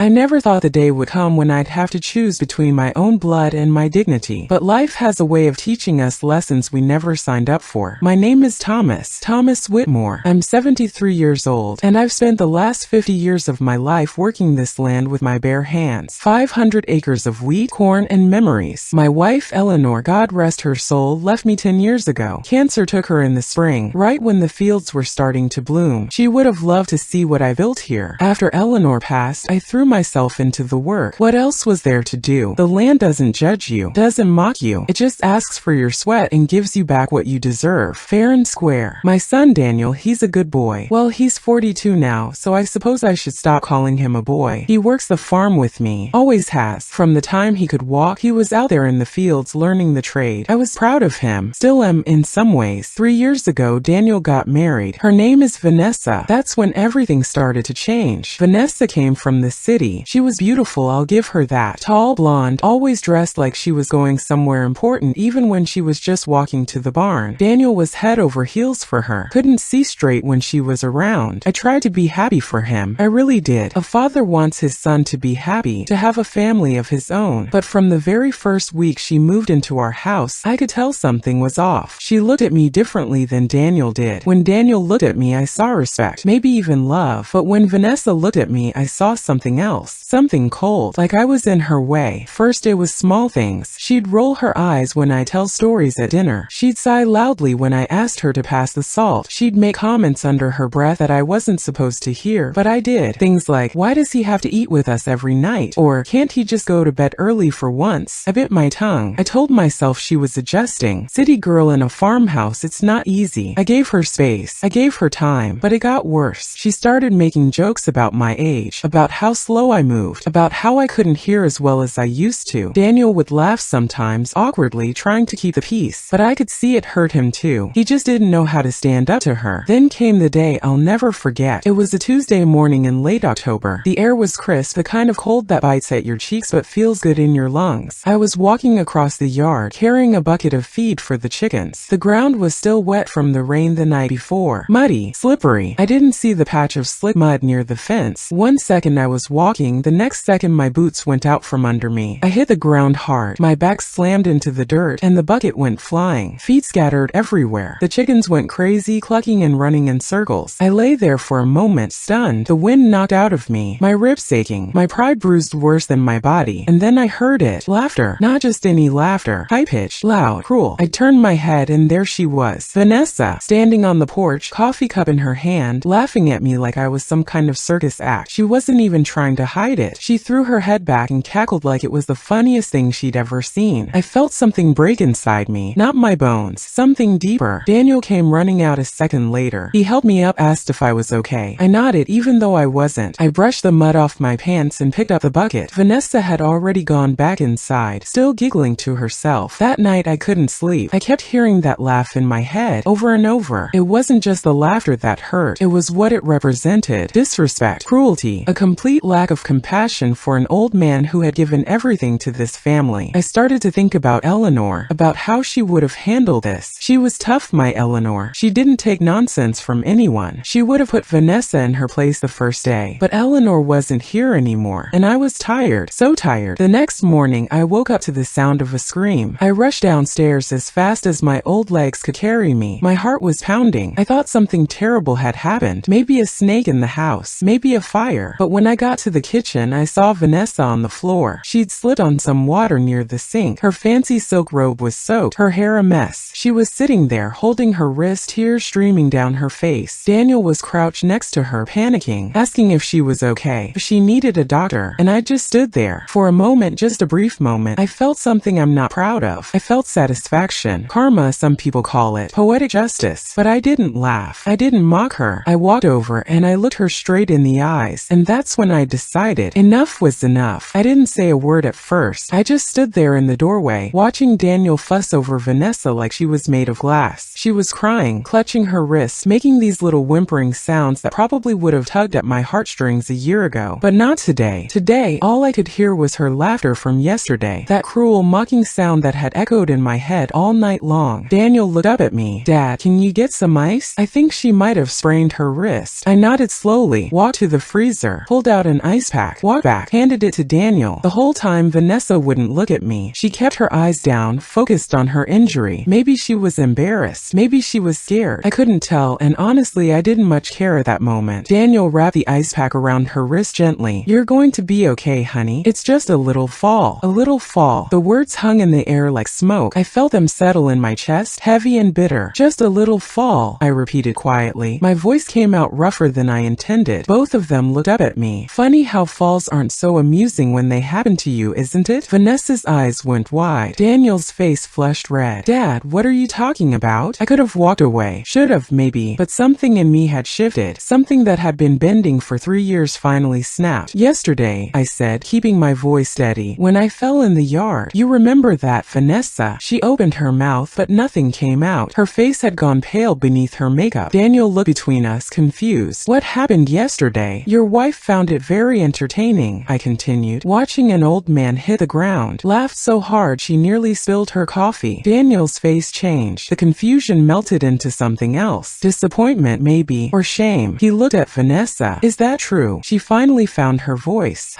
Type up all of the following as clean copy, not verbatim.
I never thought the day would come when I'd have to choose between my own blood and my dignity. But life has a way of teaching us lessons we never signed up for. My name is Thomas Whitmore. I'm 73 years old, and I've spent the last 50 years of my life working this land with my bare hands. 500 acres of wheat, corn, and memories. My wife, Eleanor, God rest her soul, left me 10 years ago. Cancer took her in the spring, right when the fields were starting to bloom. She would have loved to see what I built here. After Eleanor passed, I threw myself into the work. What else was there to do? The land doesn't judge you, doesn't mock you. It just asks for your sweat and gives you back what you deserve. Fair and square. My son Daniel, he's a good boy. Well, he's 42 now, so I suppose I should stop calling him a boy. He works the farm with me. Always has. From the time he could walk, he was out there in the fields learning the trade. I was proud of him. Still am in some ways. 3 years ago, Daniel got married. Her name is Vanessa. That's when everything started to change. Vanessa came from the city. She was beautiful, I'll give her that. Tall, blonde, always dressed like she was going somewhere important even when she was just walking to the barn. Daniel was head over heels for her. Couldn't see straight when she was around. I tried to be happy for him. I really did. A father wants his son to be happy, to have a family of his own. But from the very first week she moved into our house, I could tell something was off. She looked at me differently than Daniel did. When Daniel looked at me, I saw respect, maybe even love. But when Vanessa looked at me, I saw something else. Something cold, like I was in her way. First it was small things. She'd roll her eyes when I tell stories at dinner. She'd sigh loudly when I asked her to pass the salt. She'd make comments under her breath that I wasn't supposed to hear, but I did. Things like, why does he have to eat with us every night? Or, can't he just go to bed early for once? I bit my tongue. I told myself she was adjusting. City girl in a farmhouse, it's not easy. I gave her space. I gave her time. But it got worse. She started making jokes about my age, about how slow I moved, about how I couldn't hear as well as I used to. Daniel would laugh sometimes, awkwardly, trying to keep the peace, but I could see it hurt him too. He just didn't know how to stand up to her. Then came the day I'll never forget. It was a Tuesday morning in late October. The air was crisp, the kind of cold that bites at your cheeks but feels good in your lungs. I was walking across the yard, carrying a bucket of feed for the chickens. The ground was still wet from the rain the night before. Muddy, slippery. I didn't see the patch of slick mud near the fence. One second I was walking, the next second my boots went out from under me. I hit the ground hard. My back slammed into the dirt, and the bucket went flying. Feet scattered everywhere. The chickens went crazy, clucking and running in circles. I lay there for a moment, stunned. The wind knocked out of me, my ribs aching, my pride bruised worse than my body. And then I heard it. Laughter. Not just any laughter. High-pitched, loud, cruel. I turned my head and there she was. Vanessa, standing on the porch, coffee cup in her hand, laughing at me like I was some kind of circus act. She wasn't even trying to hide it. She threw her head back and cackled like it was the funniest thing she'd ever seen. I felt something break inside me. Not my bones. Something deeper. Daniel came running out a second later. He helped me up, asked if I was okay. I nodded even though I wasn't. I brushed the mud off my pants and picked up the bucket. Vanessa had already gone back inside, still giggling to herself. That night I couldn't sleep. I kept hearing that laugh in my head over and over. It wasn't just the laughter that hurt. It was what it represented. Disrespect, cruelty, a complete lack of compassion for an old man who had given everything to this family. I started to think about Eleanor, about how she would have handled this. She was tough, my Eleanor. She didn't take nonsense from anyone. She would have put Vanessa in her place the first day. But Eleanor wasn't here anymore, and I was tired, so tired. The next morning, I woke up to the sound of a scream. I rushed downstairs as fast as my old legs could carry me. My heart was pounding. I thought something terrible had happened. Maybe a snake in the house, maybe a fire. But when I got to the kitchen, I saw Vanessa on the floor. She'd slid on some water near the sink. Her fancy silk robe was soaked, her hair a mess. She was sitting there, holding her wrist, tears streaming down her face. Daniel was crouched next to her, panicking, asking if she was okay, if she needed a doctor. And I just stood there. For a moment, just a brief moment, I felt something I'm not proud of. I felt satisfaction. Karma, some people call it. Poetic justice. But I didn't laugh. I didn't mock her. I walked over and I looked her straight in the eyes. And that's when I decided enough was enough. I didn't say a word at first. I just stood there in the doorway, watching Daniel fuss over Vanessa like she was made of glass. She was crying, clutching her wrists, making these little whimpering sounds that probably would have tugged at my heartstrings a year ago. But not today. Today, all I could hear was her laughter from yesterday. That cruel, mocking sound that had echoed in my head all night long. Daniel looked up at me. Dad, can you get some ice? I think she might have sprained her wrist. I nodded slowly, walked to the freezer, pulled out an ice pack, walked back, handed it to Daniel. The whole time Vanessa wouldn't look at me. She kept her eyes down, focused on her injury. Maybe she was embarrassed. Maybe she was scared. I couldn't tell, and honestly I didn't much care at that moment. Daniel wrapped the ice pack around her wrist gently. "You're going to be okay, honey. It's just a little fall. A little fall." The words hung in the air like smoke. I felt them settle in my chest, heavy and bitter. "Just a little fall," I repeated quietly. My voice came out rougher than I intended. Both of them looked up at me. Funny how falls aren't so amusing when they happen to you, isn't it? Vanessa's eyes went wide. Daniel's face flushed red. "Dad, what are you talking about?" I could have walked away. Should have, maybe. But something in me had shifted. Something that had been bending for 3 years finally snapped. "Yesterday," I said, keeping my voice steady, "when I fell in the yard. You remember that, Vanessa?" She opened her mouth, but nothing came out. Her face had gone pale beneath her makeup. Daniel looked between us, confused. "What happened yesterday?" "Your wife found it very entertaining," I continued, watching an old man hit the ground. Laughed so hard she nearly spilled her coffee. Daniel's face changed. The confusion melted into something else. Disappointment, maybe, or shame. He looked at Vanessa. "Is that true?" She finally found her voice.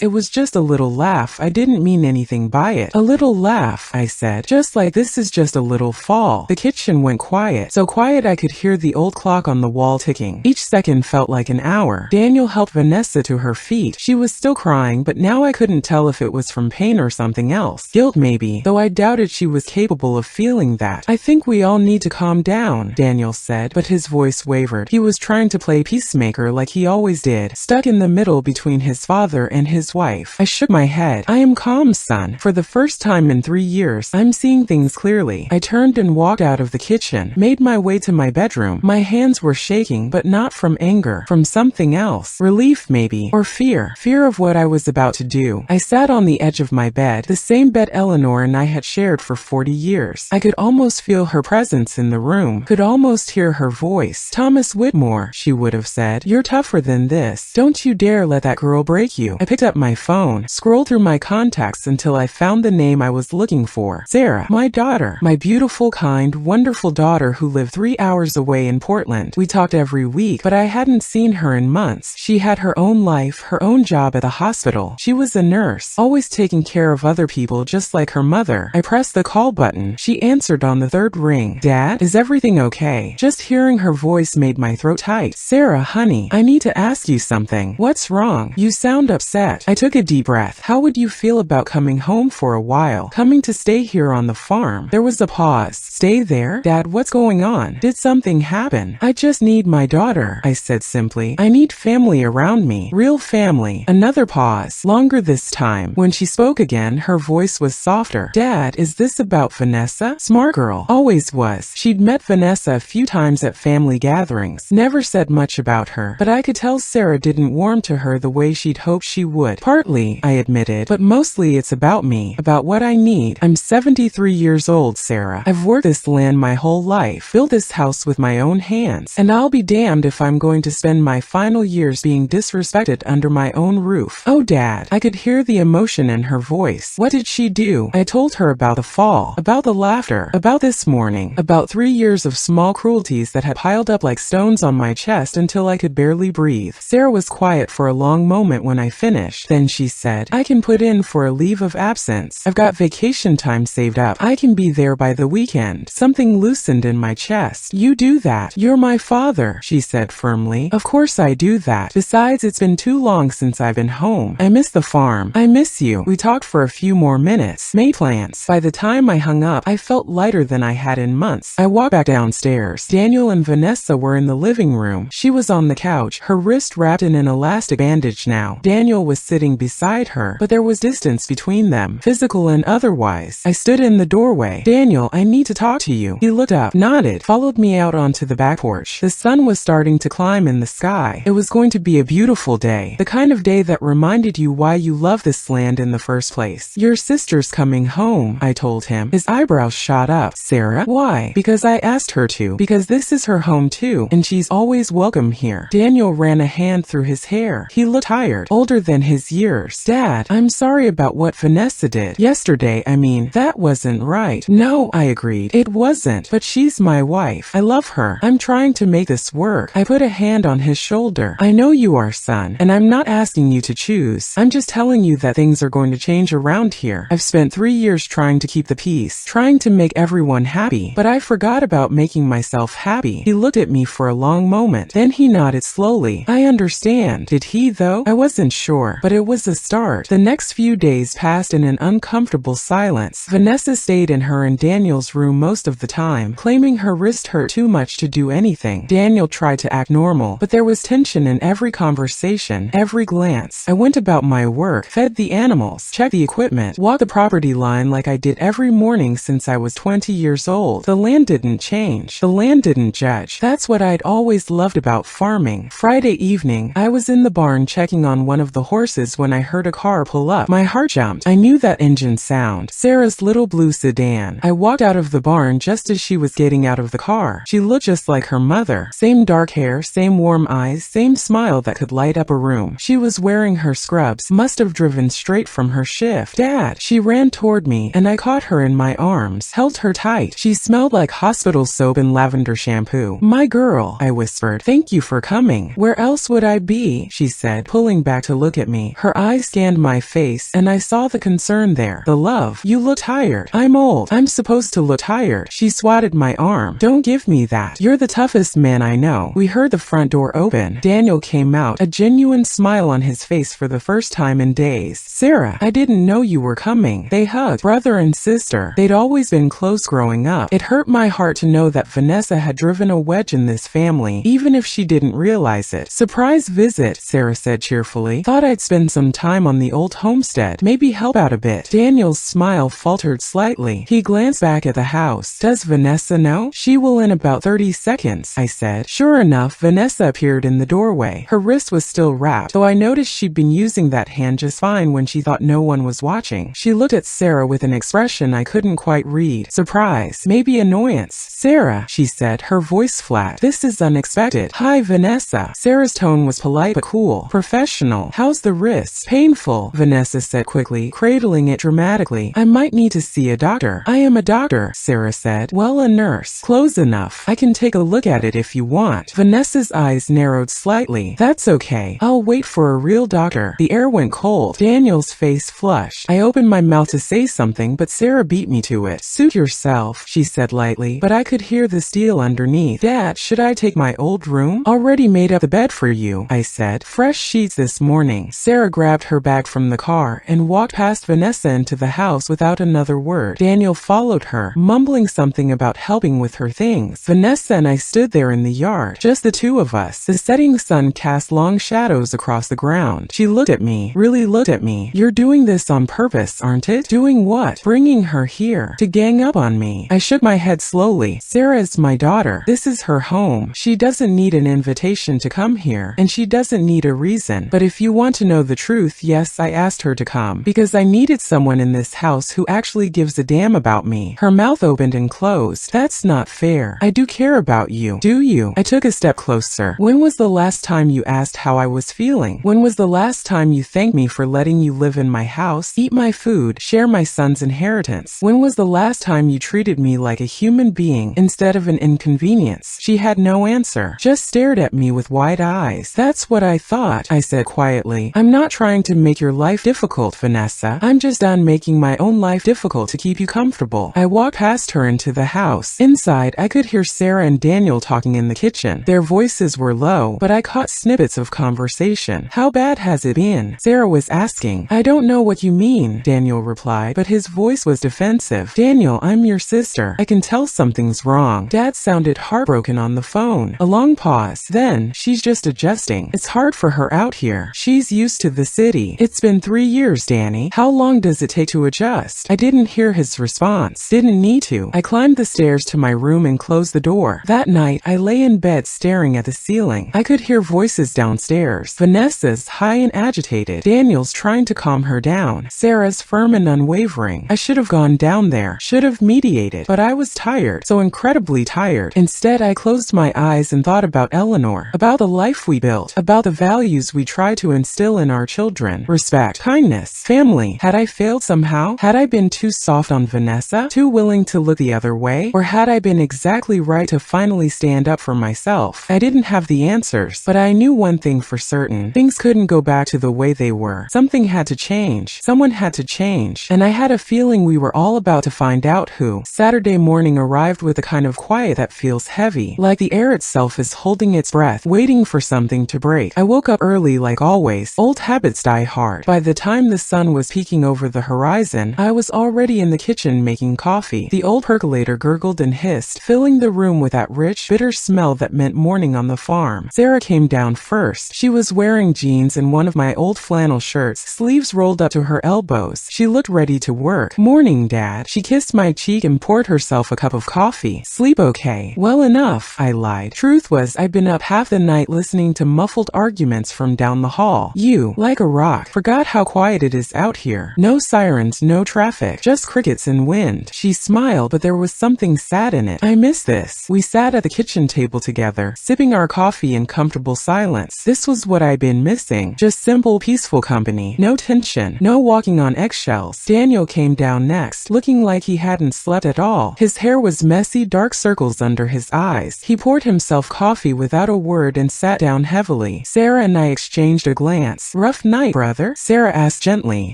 It was just a little laugh. I didn't mean anything by it." "A little laugh," I said. "Just like this is just a little fall." The kitchen went quiet. So quiet I could hear the old clock on the wall ticking. Each second felt like an hour. Daniel helped Vanessa to her feet. She was still crying, but now I couldn't tell if it was from pain or something else. Guilt maybe, though I doubted she was capable of feeling that. "I think we all need to calm down," Daniel said, but his voice wavered. He was trying to play peacemaker like he always did, stuck in the middle between his father and his wife. I shook my head. "I am calm, son. For the first time in 3 years, I'm seeing things clearly." I turned and walked out of the kitchen, made my way to my bedroom. My hands were shaking, but not from anger, from something else. Relief maybe, or fear. Fear of what I was about to do. I sat on the edge of my bed, the same bed Eleanor and I had shared for 40 years. I could almost feel her presence in the room, could almost hear her voice. "Thomas Whitmore," she would have said, "you're tougher than this. Don't you dare let that girl break you." I picked up my phone, scrolled through my contacts until I found the name I was looking for. Sarah, my daughter. My beautiful, kind, wonderful daughter who lived 3 hours away in Portland. We talked every week, but I hadn't seen her in months. She had her own life, her own job at the hospital. She was a nurse, always taking care of other people just like her mother. I pressed the call button. She answered on the 3rd ring. "Dad, is everything okay?" Just hearing her voice made my throat tight. "Sarah, honey, I need to ask you something." "What's wrong? You sound upset." I took a deep breath. "How would you feel about coming home for a while? Coming to stay here on the farm?" There was a pause. "Stay there? Dad, what's going on? Did something happen?" "I just need my daughter," I said simply. "I need family around me. Real family." Another pause. Longer this time. When she spoke again, her voice was softer. "Dad, is this about Vanessa?" Smart girl. Always was. She'd met Vanessa a few times at family gatherings. Never said much about her, but I could tell Sarah didn't warm to her the way she'd hoped she would. "Partly," I admitted, "but mostly it's about me, about what I need. I'm 73 years old, Sarah. I've worked this land my whole life, built this house with my own hands, and I'll be damned if I'm going to spend my final years being disrespected under my own roof." "Oh, Dad." I could hear the emotion in her voice. "What did she do?" I told her about the fall, about the laughter, about this morning, about 3 years of small cruelties that had piled up like stones on my chest until I could barely breathe. Sarah was quiet for a long moment when I finished. Then she said, "I can put in for a leave of absence. I've got vacation time saved up. I can be there by the weekend." Something loosened in my chest. "You do that. You're my father," she said firmly. "Of course I do that. Besides, it's been too long since I've been home. I miss the farm. I miss you." We talked for a few more minutes. Made plans. By the time I hung up, I felt lighter than I had in months. I walked back downstairs. Daniel and Vanessa were in the living room. She was on the couch, her wrist wrapped in an elastic bandage now. Daniel was sitting beside her, but there was distance between them, physical and otherwise. I stood in the doorway. "Daniel, I need to talk to you." He looked up, nodded, followed me out onto the back porch. The sun was starting to climb in the sky. It was going to be a beautiful day, the kind of day that reminded you why you love this land in the first place. "Your sister's coming home," I told him. His eyebrows shot up. "Sarah? Why?" "Because I asked her to. Because this is her home too, and she's always welcome here." Daniel ran a hand through his hair. He looked tired, older than his years. "Dad, I'm sorry about what Vanessa did. Yesterday, I mean, that wasn't right." "No," I agreed. "It wasn't. But she's my wife. I love her. I'm trying to make this work." I put a hand on his shoulder. "I know you are, son. son, and I'm not asking you to choose. I'm just telling you that things are going to change around here. I've spent 3 years trying to keep the peace, trying to make everyone happy, but I forgot about making myself happy. He looked at me for a long moment. Then he nodded slowly. I understand. Did he though? I wasn't sure, but it was a start. The next few days passed in an uncomfortable silence. Vanessa stayed in her and Daniel's room most of the time, claiming her wrist hurt too much to do anything. Daniel tried to act normal, but there was tension in every conversation, every glance. I went about my work, fed the animals, checked the equipment, walked the property line like I did every morning since I was 20 years old. The land didn't change. The land didn't judge. That's what I'd always loved about farming. Friday evening, I was in the barn checking on one of the horses when I heard a car pull up. My heart jumped. I knew that engine sound. Sarah's little blue sedan. I walked out of the barn just as she was getting out of the car. She looked just like her mother. Same dark hair, same warm eyes, same smile that could light up a room. She was wearing her scrubs. Must have driven straight from her shift. Dad! She ran toward me, and I caught her in my arms, held her tight. She smelled like hospital soap and lavender shampoo. My girl, I whispered. Thank you for coming. Where else would I be? She said, pulling back to look at me. Her eyes scanned my face, and I saw the concern there. The love. You look tired. I'm old. I'm supposed to look tired. She swatted my arm. Don't give me that. You're the toughest man I know. We heard the front door open. Daniel came out, a genuine smile on his face for the first time in days. Sarah, I didn't know you were coming. They hugged, brother and sister. They'd always been close growing up. It hurt my heart to know that Vanessa had driven a wedge in this family, even if she didn't realize it. Surprise visit, Sarah said cheerfully. Thought I'd spend some time on the old homestead, maybe help out a bit. Daniel's smile faltered slightly. He glanced back at the house. Does Vanessa know? She will in about 30 seconds, I said. Sure enough, Vanessa appeared in the doorway. Her wrist was still wrapped, though I noticed she'd been using that hand just fine when she thought no one was watching. She looked at Sarah with an expression I couldn't quite read. Surprise, maybe annoyance. Sarah, she said, her voice flat. This is unexpected. Hi, Vanessa. Sarah's tone was polite but cool. Professional. How's the wrist? Painful, Vanessa said quickly, cradling it dramatically. I might need to see a doctor. I am a doctor, Sarah said. Well, a nurse. Close enough. I can take a look at it if you want. Vanessa's eyes narrowed slightly. That's okay. I'll wait for a real doctor. The air went cold. Daniel's face flushed. I opened my mouth to say something, but Sarah beat me to it. Suit yourself, she said lightly, but I could hear the steel underneath. Dad, should I take my old room? Already made up the bed for you, I said. Fresh sheets this morning. Sarah grabbed her bag from the car and walked past Vanessa into the house without another word. Daniel followed her, mumbling something about helping with her things. Vanessa and I stood there in the yard, just the two of us. The setting sun cast long shadows across the ground. She looked at me, really looked at me. You're doing this on purpose, aren't it? Doing what? Bringing her here to gang up on me. I shook my head slowly. Sarah is my daughter. This is her home. She doesn't need an invitation to come here, and she doesn't need a reason. But if you want to know the truth, yes, I asked her to come because I needed someone in this house who actually gives a damn about me. Her mouth opened and closed. That's not fair. I do care about you. Do you? I took a step closer. When was the last time you asked how I was feeling? When was the last time you thanked me for letting you live in my house, eat my food, share my son's inheritance? When was the last time you treated me like a human being instead of an inconvenience? She had no answer, just stared at me with wide eyes. That's what I thought, I said quietly. I'm not trying to make your life difficult, Vanessa. I'm just done making my own life difficult to keep you comfortable. I walked past her into the house. Inside, I could hear Sarah and Daniel talking in the kitchen. Their voices were low, but I caught snippets of conversation. How bad has it been? Sarah was asking. I don't know what you mean, Daniel replied, but his voice was defensive. Daniel, I'm your sister. I can tell something's wrong. Dad sounded heartbroken on the phone. A long pause. Then, she's just adjusting. It's hard for her out here. She's used to the city. It's been 3 years, Danny. How long does it take to adjust? I didn't hear his response. Didn't need to. I climbed the stairs to my room and closed the door. That night, I lay in bed staring at the ceiling. I could hear voices downstairs. Vanessa's high and agitated. Daniel's trying to calm her down. Sarah's firm and unwavering. I should have gone down there. Should have mediated. But I was tired. So incredibly tired. Instead, I closed my eyes and thought about Eleanor. About the life we built. About the values we try to instill in our children. Respect. Kindness. Family. Had I failed somehow? Had I been too soft on Vanessa? Too willing to look the other way? Or had I been exactly right to finally stand up for myself? I didn't have the answers, but I knew one thing for certain. Things couldn't go back to the way they were. Something had to change. Someone had to change. And I had a feeling we were all about to find out who. Saturday morning arrived with a kind of quiet that feels heavy, like the air itself is holding its breath, waiting for something to break. I woke up early like always. Old habits die hard. By the time the sun was peeking over the horizon, I was already in the kitchen making coffee. The old percolator gurgled and hissed, filling the room with that rich, bitter smell that meant morning on the farm. Sarah came down first. She was wearing jeans and one of my old flannel shirts, sleeves rolled up to her elbows. She looked ready to work. "Morning, Dad." She kissed my cheek and poured herself a cup of coffee. "Sleep okay?" "Well enough," I lied. Truth was, I'd been up half the night listening to muffled arguments from down the hall. "You, like a rock, forgot how quiet it is out here. No sirens, no traffic, just crickets and wind." She smiled, but there was something sad in it. "I miss this." We sat at the kitchen table together, sipping our coffee in comfortable silence. This was what I'd been missing. Just simple, peaceful company. No tension. No walking on eggshells. Daniel came down next, looking like he hadn't slept at all. His hair was messy, dark circles under his eyes. He poured himself coffee without a word and sat down heavily. Sarah and I exchanged a glance. "Rough night, brother?" Sarah asked gently.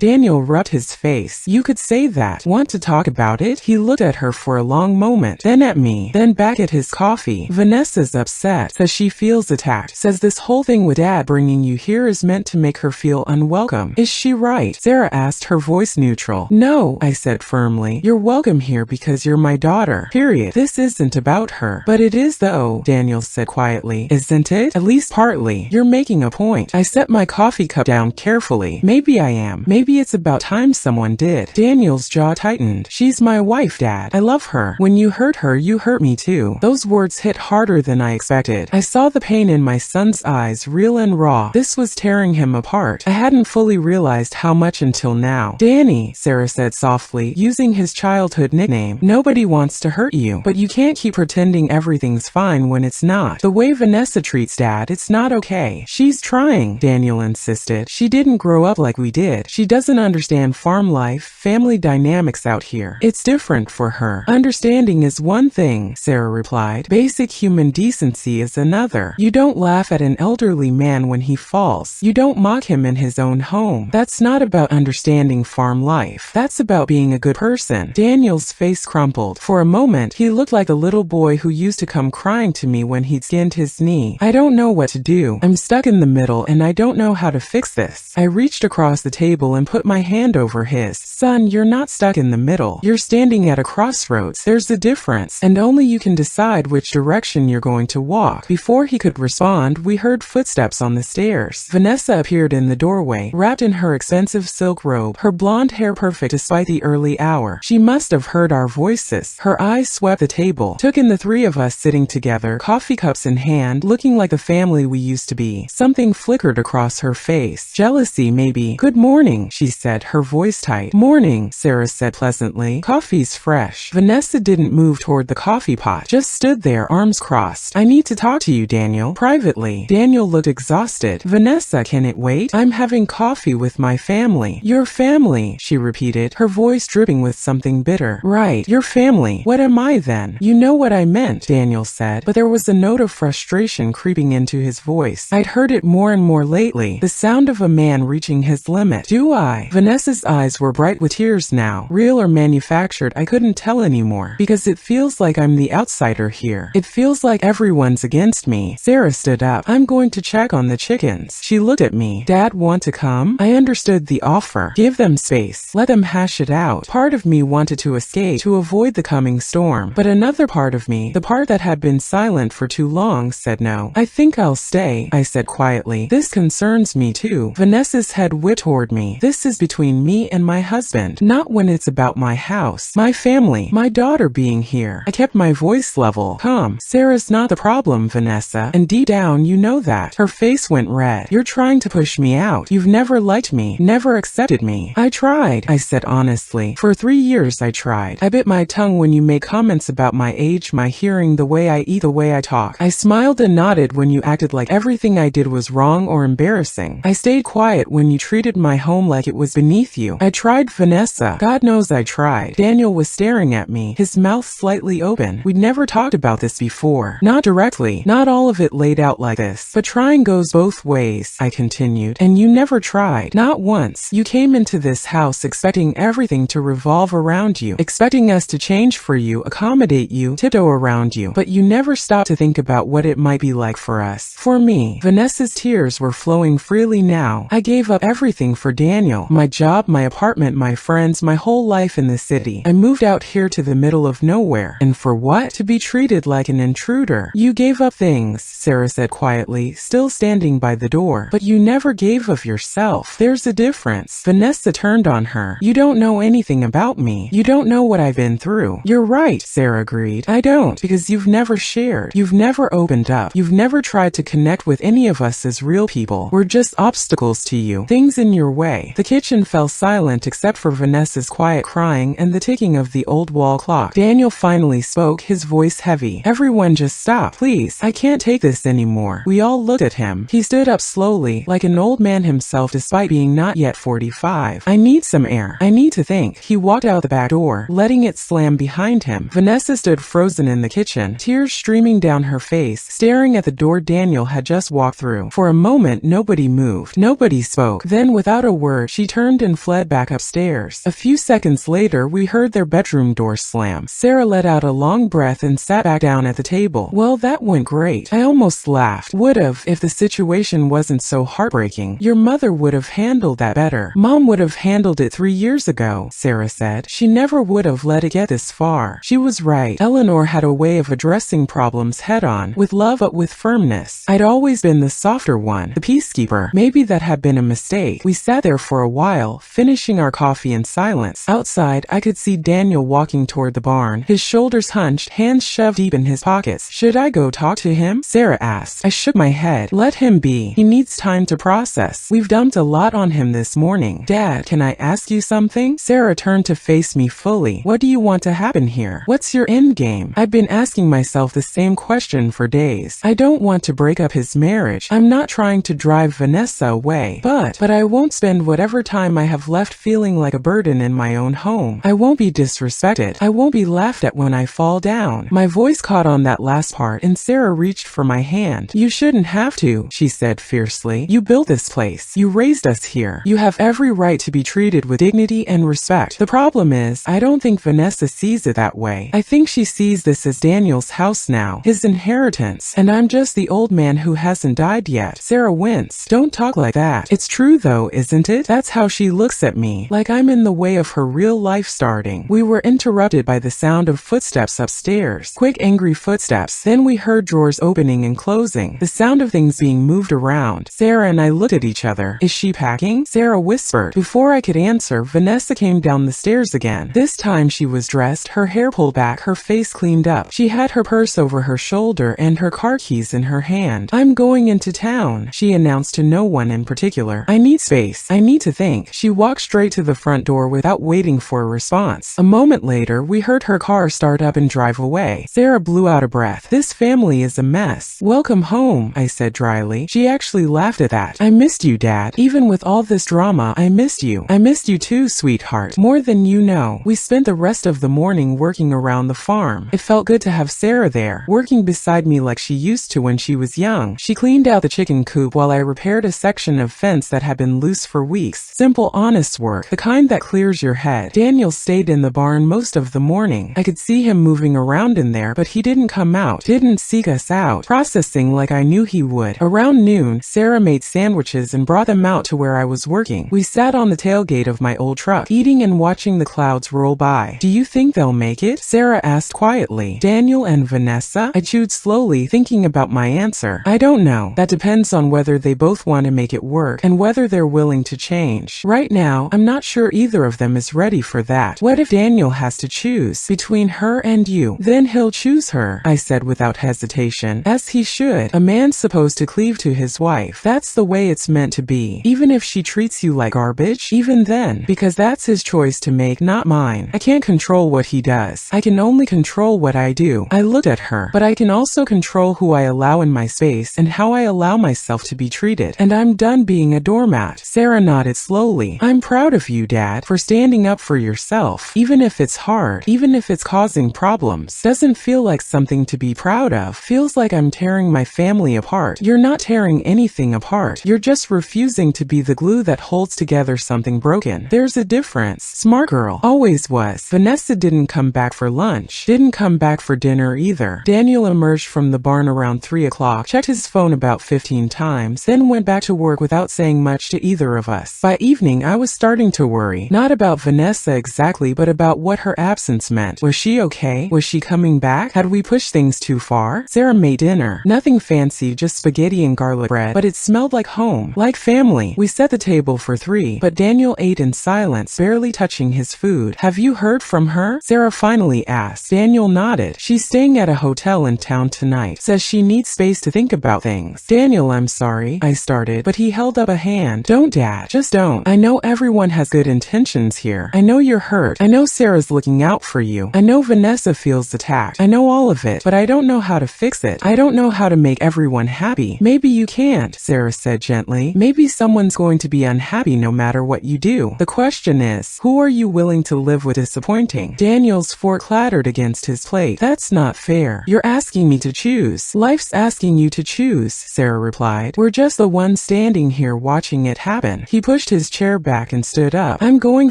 Daniel rubbed his face. "You could say that. Want to talk about it?" He looked at her for a long moment, then at me, then back at his coffee. "Vanessa's upset. Says she feels attacked. Says this whole thing with Dad bringing you here is meant to make her feel unwelcome. Is she right?" Sarah asked, her voice neutral. "No," I said firmly. "You're welcome here because you're my daughter. Period. This isn't about her." "But it is though," Daniel said quietly. "Isn't it?" "At least partly. You're making a point." I set my coffee cup down carefully. "Maybe I am. Maybe it's about time someone did." Daniel's jaw tightened. "She's my wife, Dad. I love her. When you hurt her, you hurt me too." Those words hit harder than I expected. I saw the pain in my son's eyes, real and raw. This was tearing him apart. I hadn't fully realized how much until now. "Danny," Sarah said softly, using his childhood nickname. "Nobody wants to hurt you, but you can't keep pretending everything's fine when it's not. The way Vanessa treats Dad, it's not okay." "She's trying," Daniel insisted. "She didn't grow up like we did. She doesn't understand farm life, family dynamics out here. It's different for her." "Understanding is one thing," Sarah replied. "Basic human decency is another. You don't laugh at an elderly man when he falls. You don't mock him in his own home. That's not about understanding farm life. That's about being a good person." Daniel's face crumpled. For a moment, he looked like a little boy who used to come crying to me when he'd skinned his knee. "I don't know what to do. I'm stuck in the middle and I don't know how to fix this." I reached across the table and put my hand over his. "Son, you're not stuck in the middle. You're standing at a crossroads. There's a difference, and only you can decide which direction you're going to walk." Before he could respond, we heard footsteps on the stairs. Vanessa appeared in the doorway, wrapped in her expensive silk robe, her blonde hair perfect despite the early hour. She must have heard our voices. Her eyes swept the table, took in the three of us sitting together, coffee cups in hand, looking like the family we used to be. Something flickered across her face. Jealousy, maybe. "Good morning," she said, her voice tight. "Morning," Sarah said pleasantly. "Coffee's fresh." Vanessa didn't move toward the coffee pot, just stood there, arms crossed. "I need to talk to you, Daniel. Privately." Daniel looked exhausted. "Vanessa, can it wait? I'm having coffee with my family." "Your family," she repeated, her voice dripping with something bitter. "Right, your family. What am I then?" "You know what I meant," Daniel said, but there was a note of frustration creeping into his voice. I'd heard it more and more lately, the sound of a man reaching his limit. "Do I?" Vanessa's eyes were bright with tears now. Real or manufactured, I couldn't tell anymore, because it feels like I'm the outsider here. It feels like everyone's against me. Sarah stood up. "I'm going to check on the chickens." She looked at me. "Dad want to come?" I understood the offer. Give them space. Let them hash it out. Part of me wanted to escape, to avoid the coming storm. But another part of me, the part that had been silent for too long, said no. "I think I'll stay," I said quietly. "This concerns me too." Vanessa's head whipped toward me. "This is between me and my husband. Not when it's about my house, my family, my daughter being here." I kept my voice level. "Come, Sarah's not the problem, Vanessa, and deep down you know that." Her face went red. "You're trying to push me out. You've never liked me, never accepted me." "I tried," I said honestly. "For 3 years I tried. I bit my tongue when you made comments about my age, my hearing, the way I eat, the way I talk. I smiled and nodded when you acted like everything I did was wrong or embarrassing. I stayed quiet when you treated my home like it was beneath you. I tried, Vanessa. God knows I tried." Daniel was staring at me, his mouth slightly open. We'd never talked about this before. Not directly, not all of it laid out like this, but trying Giving goes both ways, I continued, and you never tried. Not once. You came into this house expecting everything to revolve around you, expecting us to change for you, accommodate you, tiptoe around you, but you never stopped to think about what it might be like for us. For me, Vanessa's tears were flowing freely now. I gave up everything for Daniel. My job, my apartment, my friends, my whole life in the city. I moved out here to the middle of nowhere. And for what? To be treated like an intruder. You gave up things, Sarah said quietly, still standing by the door. But you never gave of yourself. There's a difference. Vanessa turned on her. You don't know anything about me. You don't know what I've been through. You're right, Sarah agreed. I don't, because you've never shared. You've never opened up. You've never tried to connect with any of us as real people. We're just obstacles to you. Things in your way. The kitchen fell silent except for Vanessa's quiet crying and the ticking of the old wall clock. Daniel finally spoke, his voice heavy. Everyone just stop. Please, I can't take this anymore. We all looked at him. He stood up slowly, like an old man himself despite being not yet 45. I need some air. I need to think. He walked out the back door, letting it slam behind him. Vanessa stood frozen in the kitchen, tears streaming down her face, staring at the door Daniel had just walked through. For a moment, nobody moved. Nobody spoke. Then, without a word, she turned and fled back upstairs. A few seconds later, we heard their bedroom door slam. Sarah let out a long breath and sat back down at the table. Well, that went great. I almost laughed. Would've, if the situation wasn't so heartbreaking. Your mother would have handled that better. Mom would have handled it 3 years ago, Sarah said. She never would have let it get this far. She was right. Eleanor had a way of addressing problems head-on, with love but with firmness. I'd always been the softer one, the peacekeeper. Maybe that had been a mistake. We sat there for a while, finishing our coffee in silence. Outside, I could see Daniel walking toward the barn, his shoulders hunched, hands shoved deep in his pockets. Should I go talk to him? Sarah asked. I shook my head. Let him be. He needs time to process. We've dumped a lot on him this morning. Dad, can I ask you something? Sarah turned to face me fully. What do you want to happen here? What's your end game? I've been asking myself the same question for days. I don't want to break up his marriage. I'm not trying to drive Vanessa away. But I won't spend whatever time I have left feeling like a burden in my own home. I won't be disrespected. I won't be laughed at when I fall down. My voice caught on that last part and Sarah reached for my hand. You shouldn't have to, she said fiercely. You built this place. You raised us here. You have every right to be treated with dignity and respect. The problem is, I don't think Vanessa sees it that way. I think she sees this as Daniel's house now, his inheritance, and I'm just the old man who hasn't died yet. Sarah winced. Don't talk like that. It's true though, isn't it? That's how she looks at me, like I'm in the way of her real life starting. We were interrupted by the sound of footsteps upstairs. Quick, angry footsteps. Then we heard drawers opening and closing. The sound of things being moved around. Sarah and I looked at each other. Is she packing? Sarah whispered. Before I could answer, Vanessa came down the stairs again. This time she was dressed, her hair pulled back, her face cleaned up. She had her purse over her shoulder and her car keys in her hand. I'm going into town, she announced to no one in particular. I need space. I need to think. She walked straight to the front door without waiting for a response. A moment later, we heard her car start up and drive away. Sarah blew out a breath. This family is a mess. Welcome home, I said dryly. She actually laughed at that. I missed you, Dad. Even with all this drama, I missed you. I missed you too, sweetheart. More than you know. We spent the rest of the morning working around the farm. It felt good to have Sarah there, working beside me like she used to when she was young. She cleaned out the chicken coop while I repaired a section of fence that had been loose for weeks. Simple, honest work, the kind that clears your head. Daniel stayed in the barn most of the morning. I could see him moving around in there, but he didn't come out, didn't seek us out, processing like I knew he would. Around noon, Sarah made sandwiches and brought them out to where I was working. We sat on the tailgate of my old truck, eating and watching the clouds roll by. Do you think they'll make it? Sarah asked quietly. Daniel and Vanessa? I chewed slowly, thinking about my answer. I don't know. That depends on whether they both want to make it work, and whether they're willing to change. Right now, I'm not sure either of them is ready for that. What if Daniel has to choose between her and you? Then he'll choose her, I said without hesitation. As he should. A man's supposed to cleave to his wife. That's the way it's meant to be. Even if she treats you like garbage, even then. Because that's his choice to make, not mine. I can't control what he does. I can only control what I do. I looked at her. But I can also control who I allow in my space and how I allow myself to be treated. And I'm done being a doormat. Sarah nodded slowly. I'm proud of you, Dad, for standing up for yourself. Even if it's hard, even if it's causing problems. Doesn't feel like something to be proud of. Feels like I'm tearing my family apart. apart. You're not tearing anything apart. You're just refusing to be the glue that holds together something broken. There's a difference. Smart girl. Always was. Vanessa didn't come back for lunch. Didn't come back for dinner either. Daniel emerged from the barn around 3 o'clock, checked his phone about 15 times, then went back to work without saying much to either of us. By evening, I was starting to worry. Not about Vanessa exactly, but about what her absence meant. Was she okay? Was she coming back? Had we pushed things too far? Sarah made dinner. Nothing fancy, just spaghetti and garlic bread, but it smelled like home, like family. We set the table for 3, but Daniel ate in silence, barely touching his food. Have you heard from her? Sarah finally asked. Daniel nodded. She's staying at a hotel in town tonight. Says she needs space to think about things. Daniel, I'm sorry, I started, but he held up a hand. Don't, Dad. Just don't. I know everyone has good intentions here. I know you're hurt. I know Sarah's looking out for you. I know Vanessa feels attacked. I know all of it, but I don't know how to fix it. I don't know how to make everyone happy. Maybe you can't, Sarah said gently. Maybe someone's going to be unhappy no matter what you do. The question is, who are you willing to live with disappointing? Daniel's fork clattered against his plate. That's not fair. You're asking me to choose. Life's asking you to choose, Sarah replied. We're just the ones standing here watching it happen. He pushed his chair back and stood up. I'm going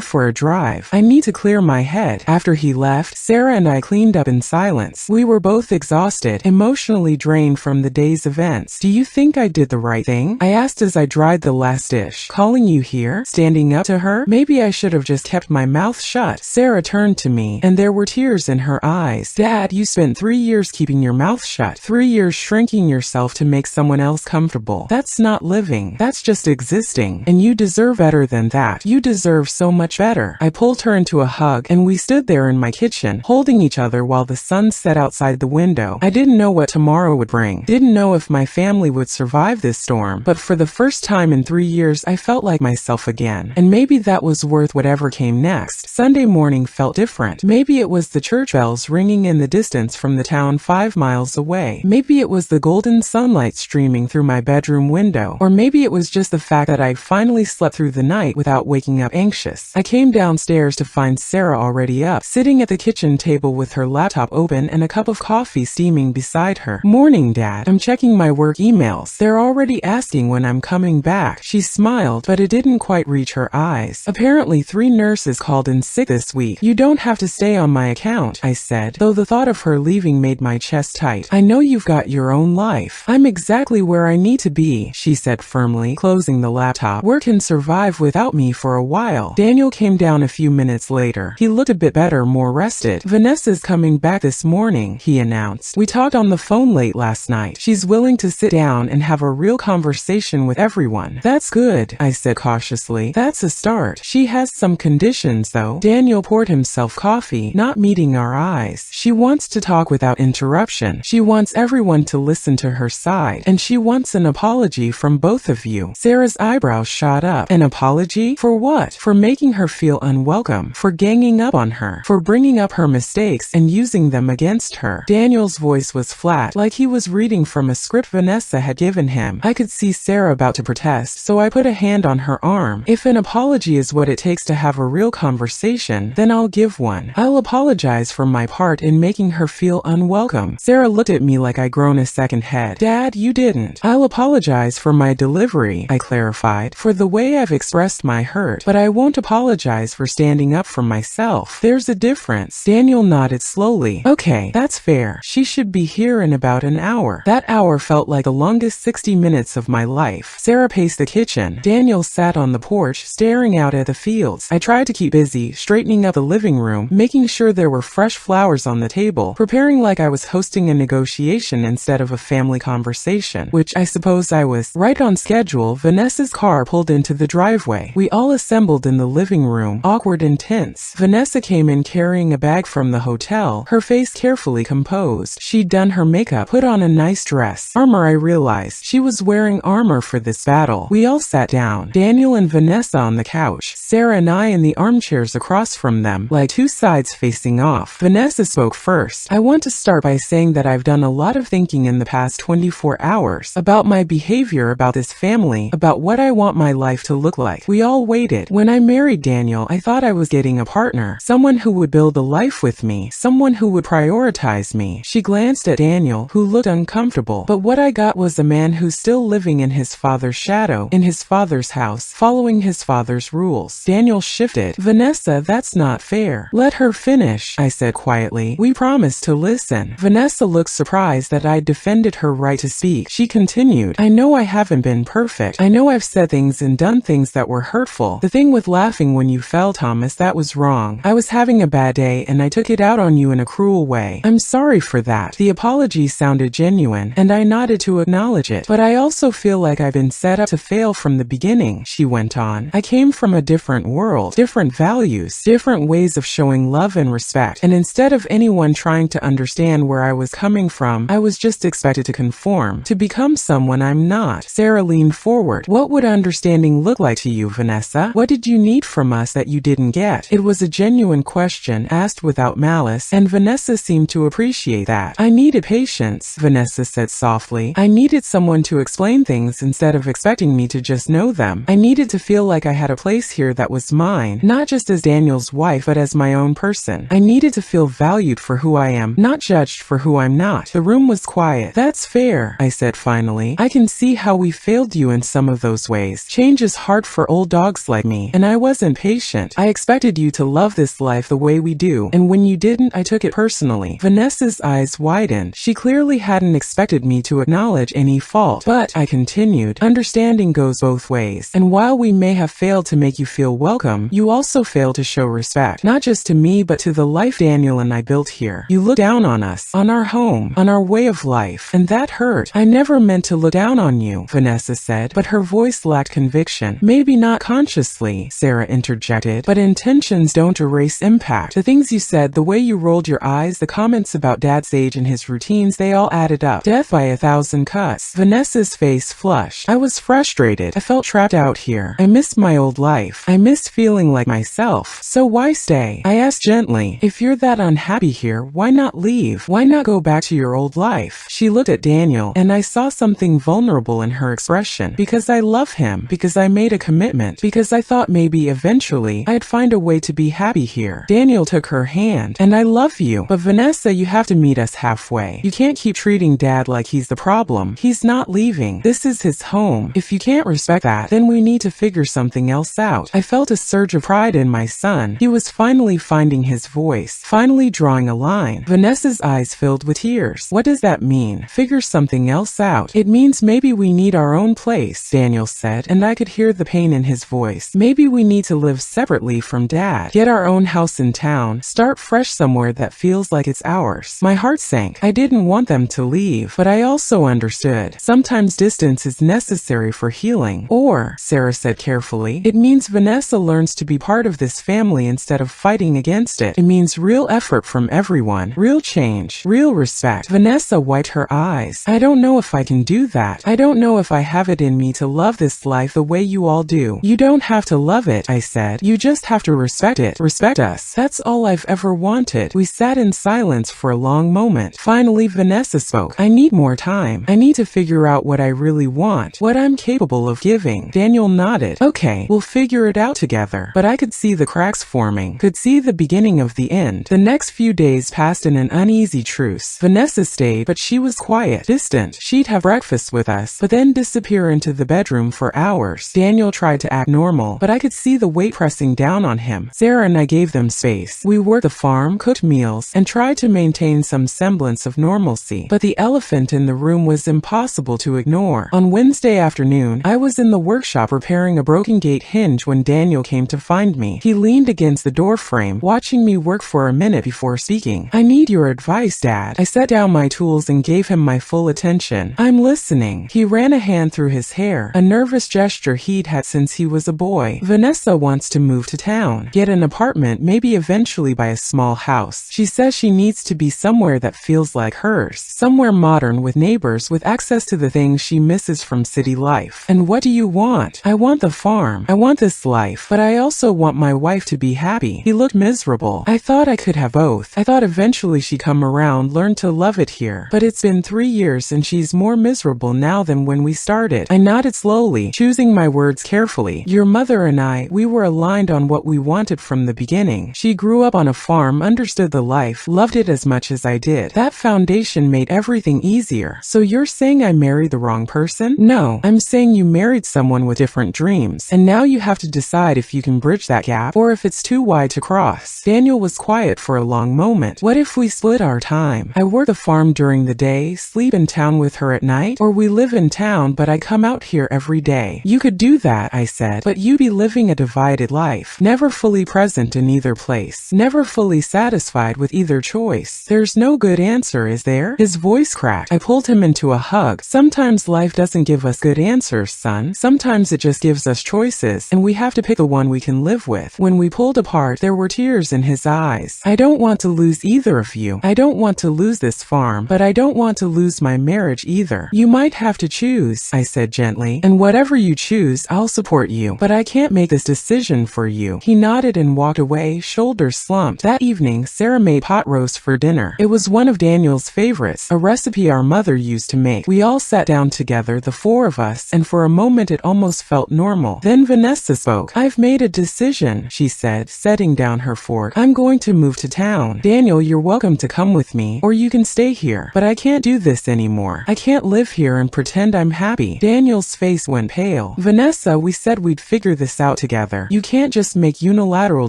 for a drive. I need to clear my head. After he left, Sarah and I cleaned up in silence. We were both exhausted, emotionally drained from the day's events. Do you think I did the right thing? I asked as I dried the last dish. Calling you here? Standing up to her? Maybe I should have just kept my mouth shut. Sarah turned to me, and there were tears in her eyes. Dad, you spent 3 years keeping your mouth shut. 3 years shrinking yourself to make someone else comfortable. That's not living. That's just existing. And you deserve better than that. You deserve so much better. I pulled her into a hug, and we stood there in my kitchen, holding each other while the sun set outside the window. I didn't know what tomorrow would bring. Didn't know if my family would survive this storm. But for the first time in 3 years, I felt like myself again. And maybe that was worth whatever came next. Sunday morning felt different. Maybe it was the church bells ringing in the distance from the town 5 miles away. Maybe it was the golden sunlight streaming through my bedroom window. Or maybe it was just the fact that I finally slept through the night without waking up anxious. I came downstairs to find Sarah already up, sitting at the kitchen table with her laptop open and a cup of coffee steaming beside her. Morning, Dad. I'm checking my work emails. They're already asking when I'm coming back. She smiled, but it didn't quite reach her eyes. Apparently 3 nurses called in sick this week. You don't have to stay on my account, I said, though the thought of her leaving made my chest tight. I know you've got your own life. I'm exactly where I need to be, she said firmly, closing the laptop. Work can survive without me for a while. Daniel came down a few minutes later. He looked a bit better, more rested. Vanessa's coming back this morning, he announced. We talked on the phone late last night. She's willing to sit down and have a real conversation with everyone. That's good, I said cautiously. That's a start. She has some conditions though. Daniel poured himself coffee, not meeting our eyes. She wants to talk without interruption. She wants everyone to listen to her side. And she wants an apology from both of you. Sarah's eyebrows shot up. An apology? For what? For making her feel unwelcome. For ganging up on her. For bringing up her mistakes and using them against her. Daniel's voice was flat, like he was reading from a script Vanessa had given him. I could see Sarah about to protest, so I put a hand on her arm. If an apology is what it takes to have a real conversation, then I'll give one. I'll apologize for my part in making her feel unwelcome. Sarah looked at me like I'd grown a second head. Dad, you didn't. I'll apologize for my delivery, I clarified, for the way I've expressed my hurt, but I won't apologize for standing up for myself. There's a difference. Daniel nodded slowly. Okay, that's fair. She should be here in about an hour. That hour felt like the longest 60 minutes of my life. Sarah paced the kitchen. Daniel sat on the porch, staring out at the fields. I tried to keep busy, straightening up the living room, making sure there were fresh flowers on the table, preparing like I was hosting a negotiation instead of a family conversation, which I suppose I was. Right on schedule, Vanessa's car pulled into the driveway. We all assembled in the living room, awkward and tense. Vanessa came in carrying a bag from the hotel, her face carefully composed. She'd done her makeup, put on a nice dress. Armor, I realized. She was wearing armor for this battle. We all sat down, Daniel and Vanessa on the couch, Sarah and I in the armchairs across from them, like 2 sides facing off. Vanessa spoke first. I want to start by saying that I've done a lot of thinking in the past 24 hours about my behavior, about this family, about what I want my life to look like. We all waited. When I married Daniel, I thought I was getting a partner, someone who would build a life with me, someone who would prioritize me. She glanced at Daniel, who looked uncomfortable. But what I got was a man who's still living in his father's shadow, in his father's house, following his father's rules. Daniel shifted. Vanessa, that's not fair. Let her finish, I said quietly. We promised to listen. Vanessa looked surprised that I defended her right to speak. She continued, I know I haven't been perfect. I know I've said things and done things that were hurtful. The thing with laughing when you fell, Thomas, that was wrong. I was having a bad day and I took it out on you in a cruel way. I'm sorry for that. The apology sounded genuine, and I nodded to acknowledge it. But I also feel like I've been set up to fail from the beginning, she went on. I came from a different world, different values, different ways of showing love and respect, and instead of anyone trying to understand where I was coming from, I was just expected to conform, to become someone I'm not. Sarah leaned forward. What would understanding look like to you, Vanessa? What did you need from us that you didn't get? It was a genuine question, asked without malice, and Vanessa seemed to appreciate that. I needed patience, Vanessa said softly. I needed someone to explain things instead of expecting me to just know them. I needed to feel like I had a place here that was mine, not just as Daniel's wife, but as my own person. I needed to feel valued for who I am, not judged for who I'm not. The room was quiet. That's fair, I said finally. I can see how we failed you in some of those ways. Change is hard for old dogs like me, and I wasn't patient. I expected you to love this life the way we do, and when you didn't, I took it personally. Vanessa's eyes widened. She clearly hadn't expected me to acknowledge any fault. But, I continued, understanding goes both ways, and while we may have failed to make you feel welcome, you also failed to show respect, not just to me but to the life Daniel and I built here. You looked down on us, on our home, on our way of life, and that hurt. I never meant to look down on you, Vanessa said, but her voice lacked conviction. Maybe not consciously, Sarah interjected, but intentions don't erase impact. The things you said, the way you rolled your eyes, the comments about Dad's age and his routines, they all added up. Death by 1,000 cuts. Vanessa's face flushed. I was frustrated. I felt trapped out here. I missed my old life. I missed feeling like myself. So why stay? I asked gently. If you're that unhappy here, why not leave? Why not go back to your old life? She looked at Daniel, and I saw something vulnerable in her expression. Because I love him. Because I made a commitment. Because I thought maybe eventually I'd find a way to be happy here. Daniel took her hand. And I love you. But Vanessa, you have to meet us halfway. You can't keep treating Dad like he's the problem. He's not leaving. This is his home. If you can't respect that, then we need to figure something else out. I felt a surge of pride in my son. He was finally finding his voice. Finally drawing a line. Vanessa's eyes filled with tears. What does that mean? Figure something else out. It means maybe we need our own place, Daniel said, and I could hear the pain in his voice. Maybe we need to live separately from Dad. Get our own house in town. Start fresh somewhere that feels like it's ours. My heart sank. I didn't want them to leave, but I also understood. Sometimes distance is necessary for healing. Or, Sarah said carefully, it means Vanessa learns to be part of this family instead of fighting against it. It means real effort from everyone. Real change. Real respect. Vanessa wiped her eyes. I don't know if I can do that. I don't know if I have it in me to love this life the way you all do. You don't have to love it, I said. You just have to respect it. Respect us. That's all I've ever wanted. We sat in silence for a long moment. Finally, Vanessa spoke. I need more time. I need to figure out what I really want. What I'm capable of giving. Daniel nodded. Okay, we'll figure it out together. But I could see the cracks forming. Could see the beginning of the end. The next few days passed in an uneasy truce. Vanessa stayed, but she was quiet, distant. She'd have breakfast with us, but then disappear into the bedroom for hours. Daniel tried to act normal, but I could see the weight pressing down on him. Sarah and I gave them space. We worked the farm, cooked meals, and tried to maintain some semblance of normalcy. But the elephant in the room was impossible to ignore. On Wednesday afternoon, I was in the workshop repairing a broken gate hinge when Daniel came to find me. He leaned against the door frame, watching me work for a minute before speaking. I need your advice, Dad. I set down my tools and gave him my full attention. I'm listening. He ran a hand through his hair, a nervous gesture he'd had since he was a boy. Vanessa wants to move to town, get an apartment, maybe eventually buy a small house. She says she needs to be somewhere that feels like hers, somewhere modern with neighbors, with access to the things she misses from city life. And what do you want? I want the farm. I want this life, but I also want my wife to be happy. He looked miserable. I thought I could have both. I thought eventually she'd come around, learn to love it here. But it's been 3 years and she's more miserable now than when we started. I nodded slowly, choosing my words carefully. Your mother and I, we were aligned on what we wanted from the beginning. She grew up on a farm, understood the life, loved it as much as I did. That foundation made everything easier. So you're saying I married the wrong person? No, I'm saying you married someone with different dreams, and now you have to decide if you can bridge that gap or if it's too wide to cross. Daniel was quiet for a long moment. What if we split our time? I work the farm during the day, sleep in town with her at night, or we live in town but I come out here every day. You could do that, I said, but you'd be living a divided life, never fully present in either place, never fully satisfied with either choice. There's no good answer, is there? His voice cracked. I pulled him into a hug. Sometimes life doesn't give us good answers, son. Sometimes it just gives us choices, and we have to pick the one we can live with. When we pulled apart, there were tears in his eyes. I don't want to lose either of you. I don't want to lose this farm, but I don't want to lose my marriage either. You might have to choose, I said gently, and whatever you choose, I'll support you, but I can't make this decision for you. He nodded and walked away, shoulders slumped. That evening, Sarah made pot roast for dinner. It was one of Daniel's favorites, a recipe our mother used to make. We all sat down together, the four of us, and for a moment it almost felt normal. Then Vanessa spoke. I've made a decision, she said, setting down her fork. I'm going to move to town. Daniel, you're welcome to come with me, or you can stay here, but I can't do this anymore. I can't live here and pretend I'm happy. Daniel's face went pale. Vanessa, we said we'd figure this out together. You can't just make unilateral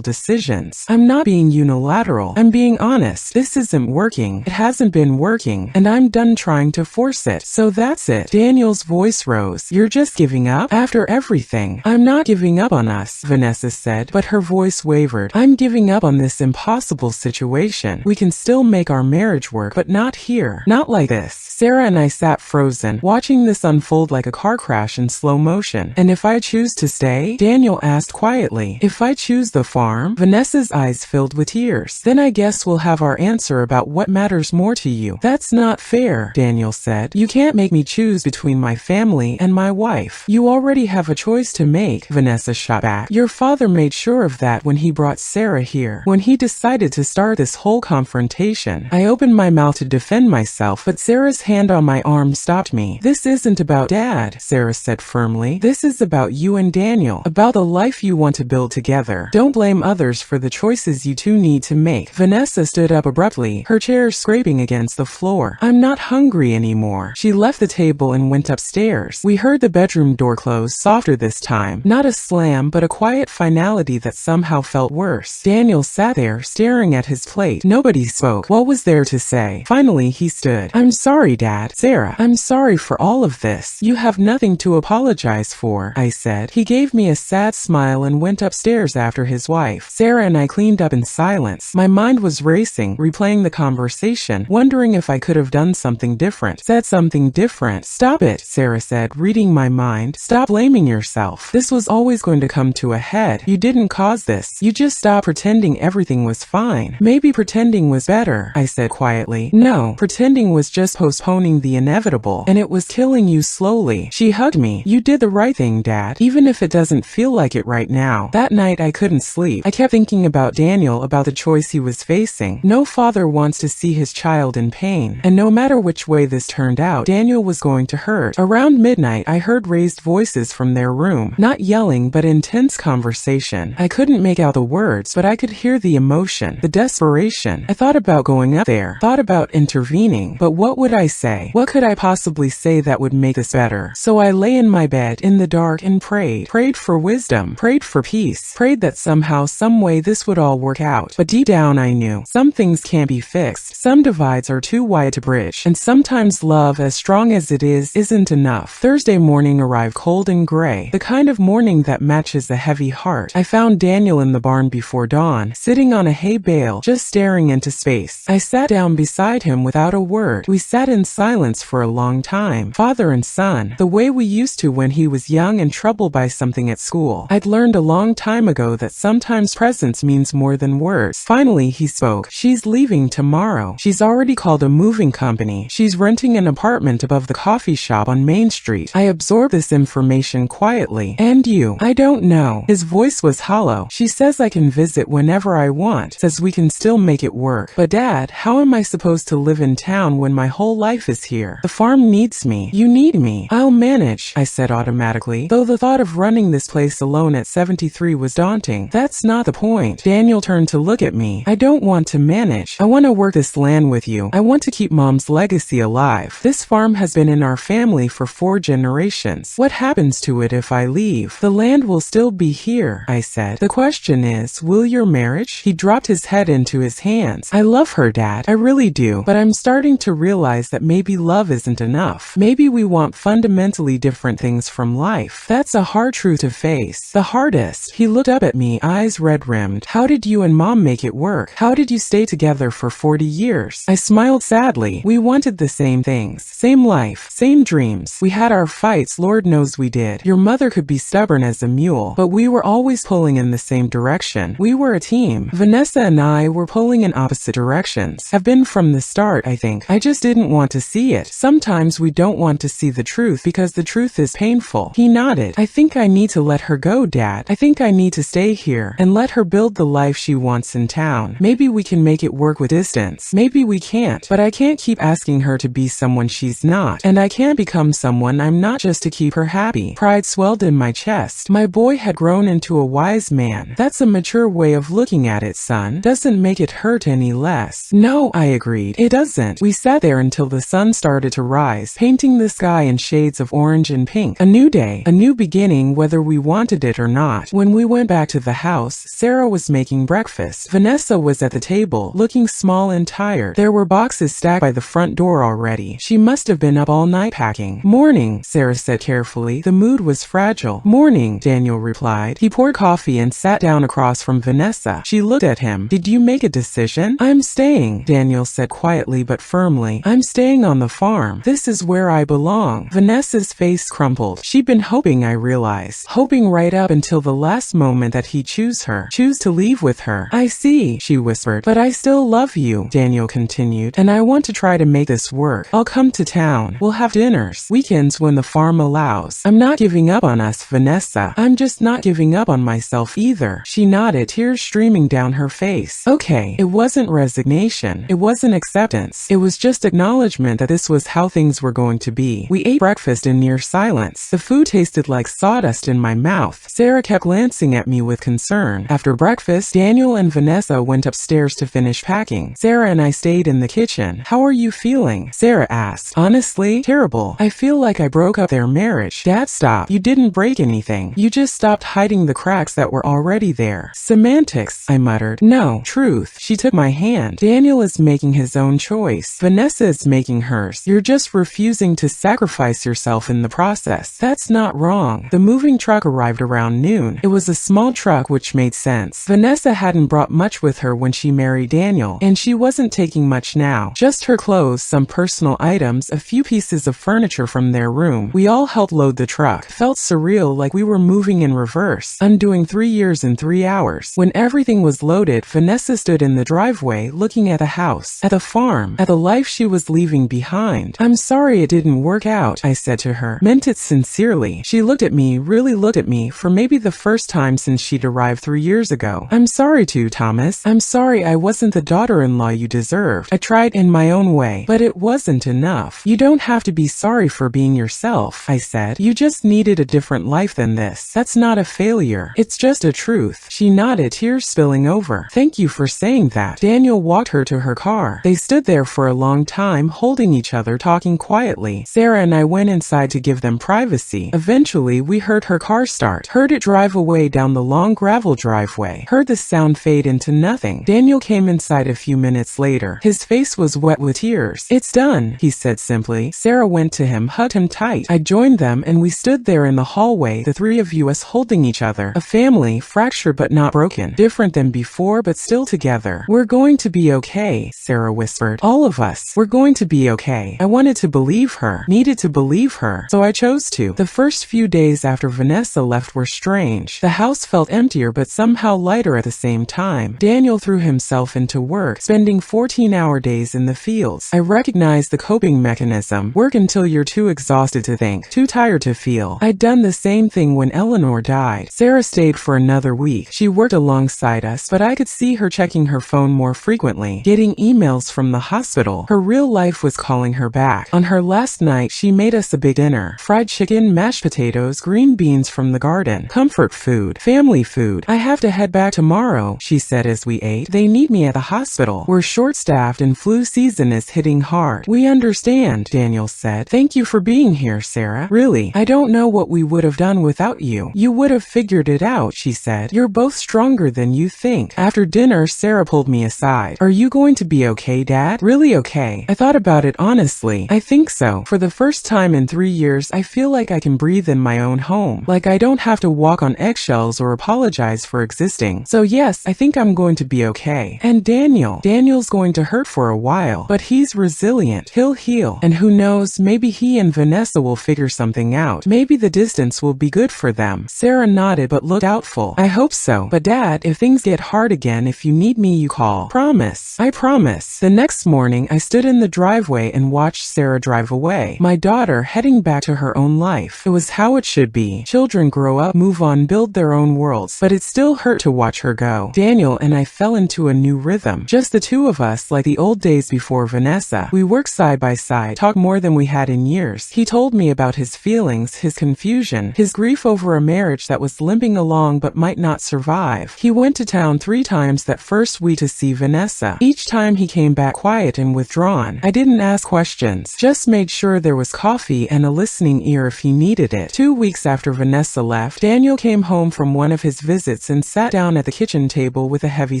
decisions. I'm not being unilateral. I'm being honest. This isn't working. It hasn't been working, and I'm done trying to force it. So that's it. Daniel's voice rose. You're just giving up? After everything? I'm not giving up on us, Vanessa said, but her voice wavered. I'm giving up on this impossible situation. We can still make our marriage work, but not here. Not like this. Sarah and I sat frozen, watching this unfold like a car crash in slow motion. And if I choose to stay? Daniel asked quietly. If I choose the farm? Vanessa's eyes filled with tears. Then I guess we'll have our answer about what matters more to you. That's not fair, Daniel said. You can't make me choose between my family and my wife. You already have a choice to make, Vanessa shot back. Your father made sure of that when he brought Sarah here, when he decided to start this whole confrontation. I opened my mouth to defend myself, but Sarah's hand on my arm stopped me. This isn't about Dad, Sarah said firmly. This is about you and Daniel, about the life you want to build together. Don't blame others for the choices you two need to make. Vanessa stood up abruptly, her chair scraping against the floor. I'm not hungry anymore. She left the table and went upstairs. We heard the bedroom door close, softer this time. Not a slam, but a quiet finality that somehow felt worse. Daniel sat there, staring at his plate. Nobody spoke. What was there to say? Finally, he stood. I'm sorry, Dad. Sarah, I'm sorry for all of this. You have nothing to apologize for, I said. He gave me a sad smile and went upstairs after his wife. Sarah and I cleaned up in silence. My mind was racing, replaying the conversation, wondering if I could have done something different, said something different. Stop it, Sarah said, reading my mind. Stop blaming yourself. This was always going to come to a head. You didn't cause this. You just stopped pretending everything was fine. Maybe pretending was better, I said quietly. No, pretending was just postponing the inevitable, and it was killing you slowly. She hugged me. You did the right thing, Dad, even if it doesn't feel like it right now. That night I couldn't sleep. I kept thinking about Daniel, about the choice he was facing. No father wants to see his child in pain, and no matter which way this turned out, Daniel was going to hurt. Around midnight, I heard raised voices from their room. Not yelling, but intense conversation. I couldn't make out the words, but I could hear the emotion, the desperation. I thought about going up there, thought about intervening, but what would I say? What could I possibly say that would make this better? So I lay in my bed in the dark and prayed. Prayed for wisdom, prayed for peace, prayed that somehow, some way this would all work out. But deep down I knew, some things can't be fixed. Some divides are too wide to bridge, and sometimes love, as strong as it is, isn't enough. Thursday morning arrived cold and gray, the kind of morning that matches a heavy heart. I found Daniel in the barn before dawn, sitting on a hay bale, just staring into space. I sat down beside him without a word. We sat in silence for a long time, father and son, the way we used to when he was young and troubled by something at school. I'd learned a long time ago that sometimes presence means more than words. Finally, he spoke. She's leaving tomorrow. She's already called a moving company. She's renting an apartment above the coffee shop on Main Street. I absorbed this information quietly. And you? I don't know. His voice was hollow. She says I can visit whenever I want, says we can still make it work. But Dad, how am I supposed to live in town when my whole life is here? The farm needs me. You need me. I'll manage, I said automatically, though the thought of running this place alone at 73 was daunting. That's not the point. Daniel turned to look at me. I don't want to manage. I want to work this land with you. I want to keep Mom's legacy alive. live. This farm has been in our family for 4 generations. What happens to it if I leave? The land will still be here, I said. The question is, will your marriage? He dropped his head into his hands. I love her, Dad. I really do. But I'm starting to realize that maybe love isn't enough. Maybe we want fundamentally different things from life. That's a hard truth to face. The hardest. He looked up at me, eyes red-rimmed. How did you and Mom make it work? How did you stay together for 40 years? I smiled sadly. We wanted the same things. Same life. Same dreams. We had our fights, Lord knows we did. Your mother could be stubborn as a mule, but we were always pulling in the same direction. We were a team. Vanessa and I were pulling in opposite directions. Have been from the start, I think. I just didn't want to see it. Sometimes we don't want to see the truth because the truth is painful. He nodded. I think I need to let her go, Dad. I think I need to stay here and let her build the life she wants in town. Maybe we can make it work with distance. Maybe we can't, but I can't keep asking her to be someone she's not. And I can't become someone I'm not just to keep her happy. Pride swelled in my chest. My boy had grown into a wise man. That's a mature way of looking at it, son. Doesn't make it hurt any less. No, I agreed. It doesn't. We sat there until the sun started to rise, painting the sky in shades of orange and pink. A new day, a new beginning, whether we wanted it or not. When we went back to the house, Sarah was making breakfast. Vanessa was at the table, looking small and tired. There were boxes stacked by the front door already. She must have been up all night packing. Morning, Sarah said carefully. The mood was fragile. Morning, Daniel replied. He poured coffee and sat down across from Vanessa. She looked at him. Did you make a decision? I'm staying, Daniel said quietly but firmly. I'm staying on the farm. This is where I belong. Vanessa's face crumpled. She'd been hoping, I realized. Hoping right up until the last moment that he'd choose her. Choose to leave with her. I see, she whispered. But I still love you, Daniel continued. And I want to try to make this work. I'll come to town. We'll have dinners. Weekends when the farm allows. I'm not giving up on us, Vanessa. I'm just not giving up on myself either. She nodded, tears streaming down her face. Okay, it wasn't resignation. It wasn't acceptance. It was just acknowledgement that this was how things were going to be. We ate breakfast in near silence. The food tasted like sawdust in my mouth. Sarah kept glancing at me with concern. After breakfast, Daniel and Vanessa went upstairs to finish packing. Sarah and I stayed in the kitchen. How are you feeling? Sarah asked. Honestly, terrible. I feel like I broke up their marriage. Dad, stop. You didn't break anything. You just stopped hiding the cracks that were already there. Semantics, I muttered. No, truth. She took my hand. Daniel is making his own choice. Vanessa is making hers. You're just refusing to sacrifice yourself in the process. That's not wrong. The moving truck arrived around noon. It was a small truck, which made sense. Vanessa hadn't brought much with her when she married Daniel, and she wasn't taking much now. Just her clothes, some personal items, a few pieces of furniture from their room. We all helped load the truck. Felt surreal, like we were moving in reverse, undoing 3 years in 3 hours. When everything was loaded, Vanessa stood in the driveway looking at the house, at the farm, at the life she was leaving behind. I'm sorry it didn't work out, I said to her. Meant it sincerely. She looked at me, really looked at me, for maybe the first time since she'd arrived 3 years ago. I'm sorry too, Thomas. I'm sorry I wasn't the daughter-in-law you deserved. I tried in my own way, but it wasn't enough. You don't have to be sorry for being yourself, I said. You just needed a different life than this. That's not a failure. It's just a truth. She nodded, tears spilling over. Thank you for saying that. Daniel walked her to her car. They stood there for a long time, holding each other, talking quietly. Sarah and I went inside to give them privacy. Eventually, we heard her car start. Heard it drive away down the long gravel driveway. Heard the sound fade into nothing. Daniel came inside a few minutes later. His face was wet with tears. It's done, he said simply. Sarah went to him, hugged him tight. I joined them and we stood there in the hallway, the three of us holding each other. A family, fractured but not broken. Different than before but still together. We're going to be okay, Sarah whispered. All of us. We're going to be okay. I wanted to believe her. Needed to believe her. So I chose to. The first few days after Vanessa left were strange. The house felt emptier but somehow lighter at the same time. Daniel threw himself into work, spending 14-hour days in the fields. I recognized the coping mechanism. Work until you're too exhausted to think, too tired to feel. I'd done the same thing when Eleanor died. Sarah stayed for another week. She worked alongside us, but I could see her checking her phone more frequently, getting emails from the hospital. Her real life was calling her back. On her last night, she made us a big dinner. Fried chicken, mashed potatoes, green beans from the garden. Comfort food. Family food. I have to head back tomorrow, she said as we ate. They need me at the hospital. We're short-staffed and flu season is hitting hard. We understand understand, Daniel said. Thank you for being here, Sarah. Really, I don't know what we would have done without you. You would have figured it out, she said. You're both stronger than you think. After dinner, Sarah pulled me aside. Are you going to be okay, Dad? Really okay? I thought about it honestly. I think so. For the first time in 3 years, I feel like I can breathe in my own home. Like I don't have to walk on eggshells or apologize for existing. So yes, I think I'm going to be okay. And Daniel's going to hurt for a while, but he's resilient. He'll heal. And who knows, maybe he and Vanessa will figure something out. Maybe the distance will be good for them. Sarah nodded but looked doubtful. I hope so. But Dad, if things get hard again, if you need me, you call. Promise. I promise. The next morning, I stood in the driveway and watched Sarah drive away. My daughter heading back to her own life. It was how it should be. Children grow up, move on, build their own worlds. But it still hurt to watch her go. Daniel and I fell into a new rhythm. Just the two of us, like the old days before Vanessa. We worked side by side, talked more than we had in years. He told me about his feelings, his confusion, his grief over a marriage that was limping along but might not survive. He went to town 3 times that first week to see Vanessa. Each time he came back quiet and withdrawn. I didn't ask questions, just made sure there was coffee and a listening ear if he needed it. 2 weeks after Vanessa left, Daniel came home from one of his visits and sat down at the kitchen table with a heavy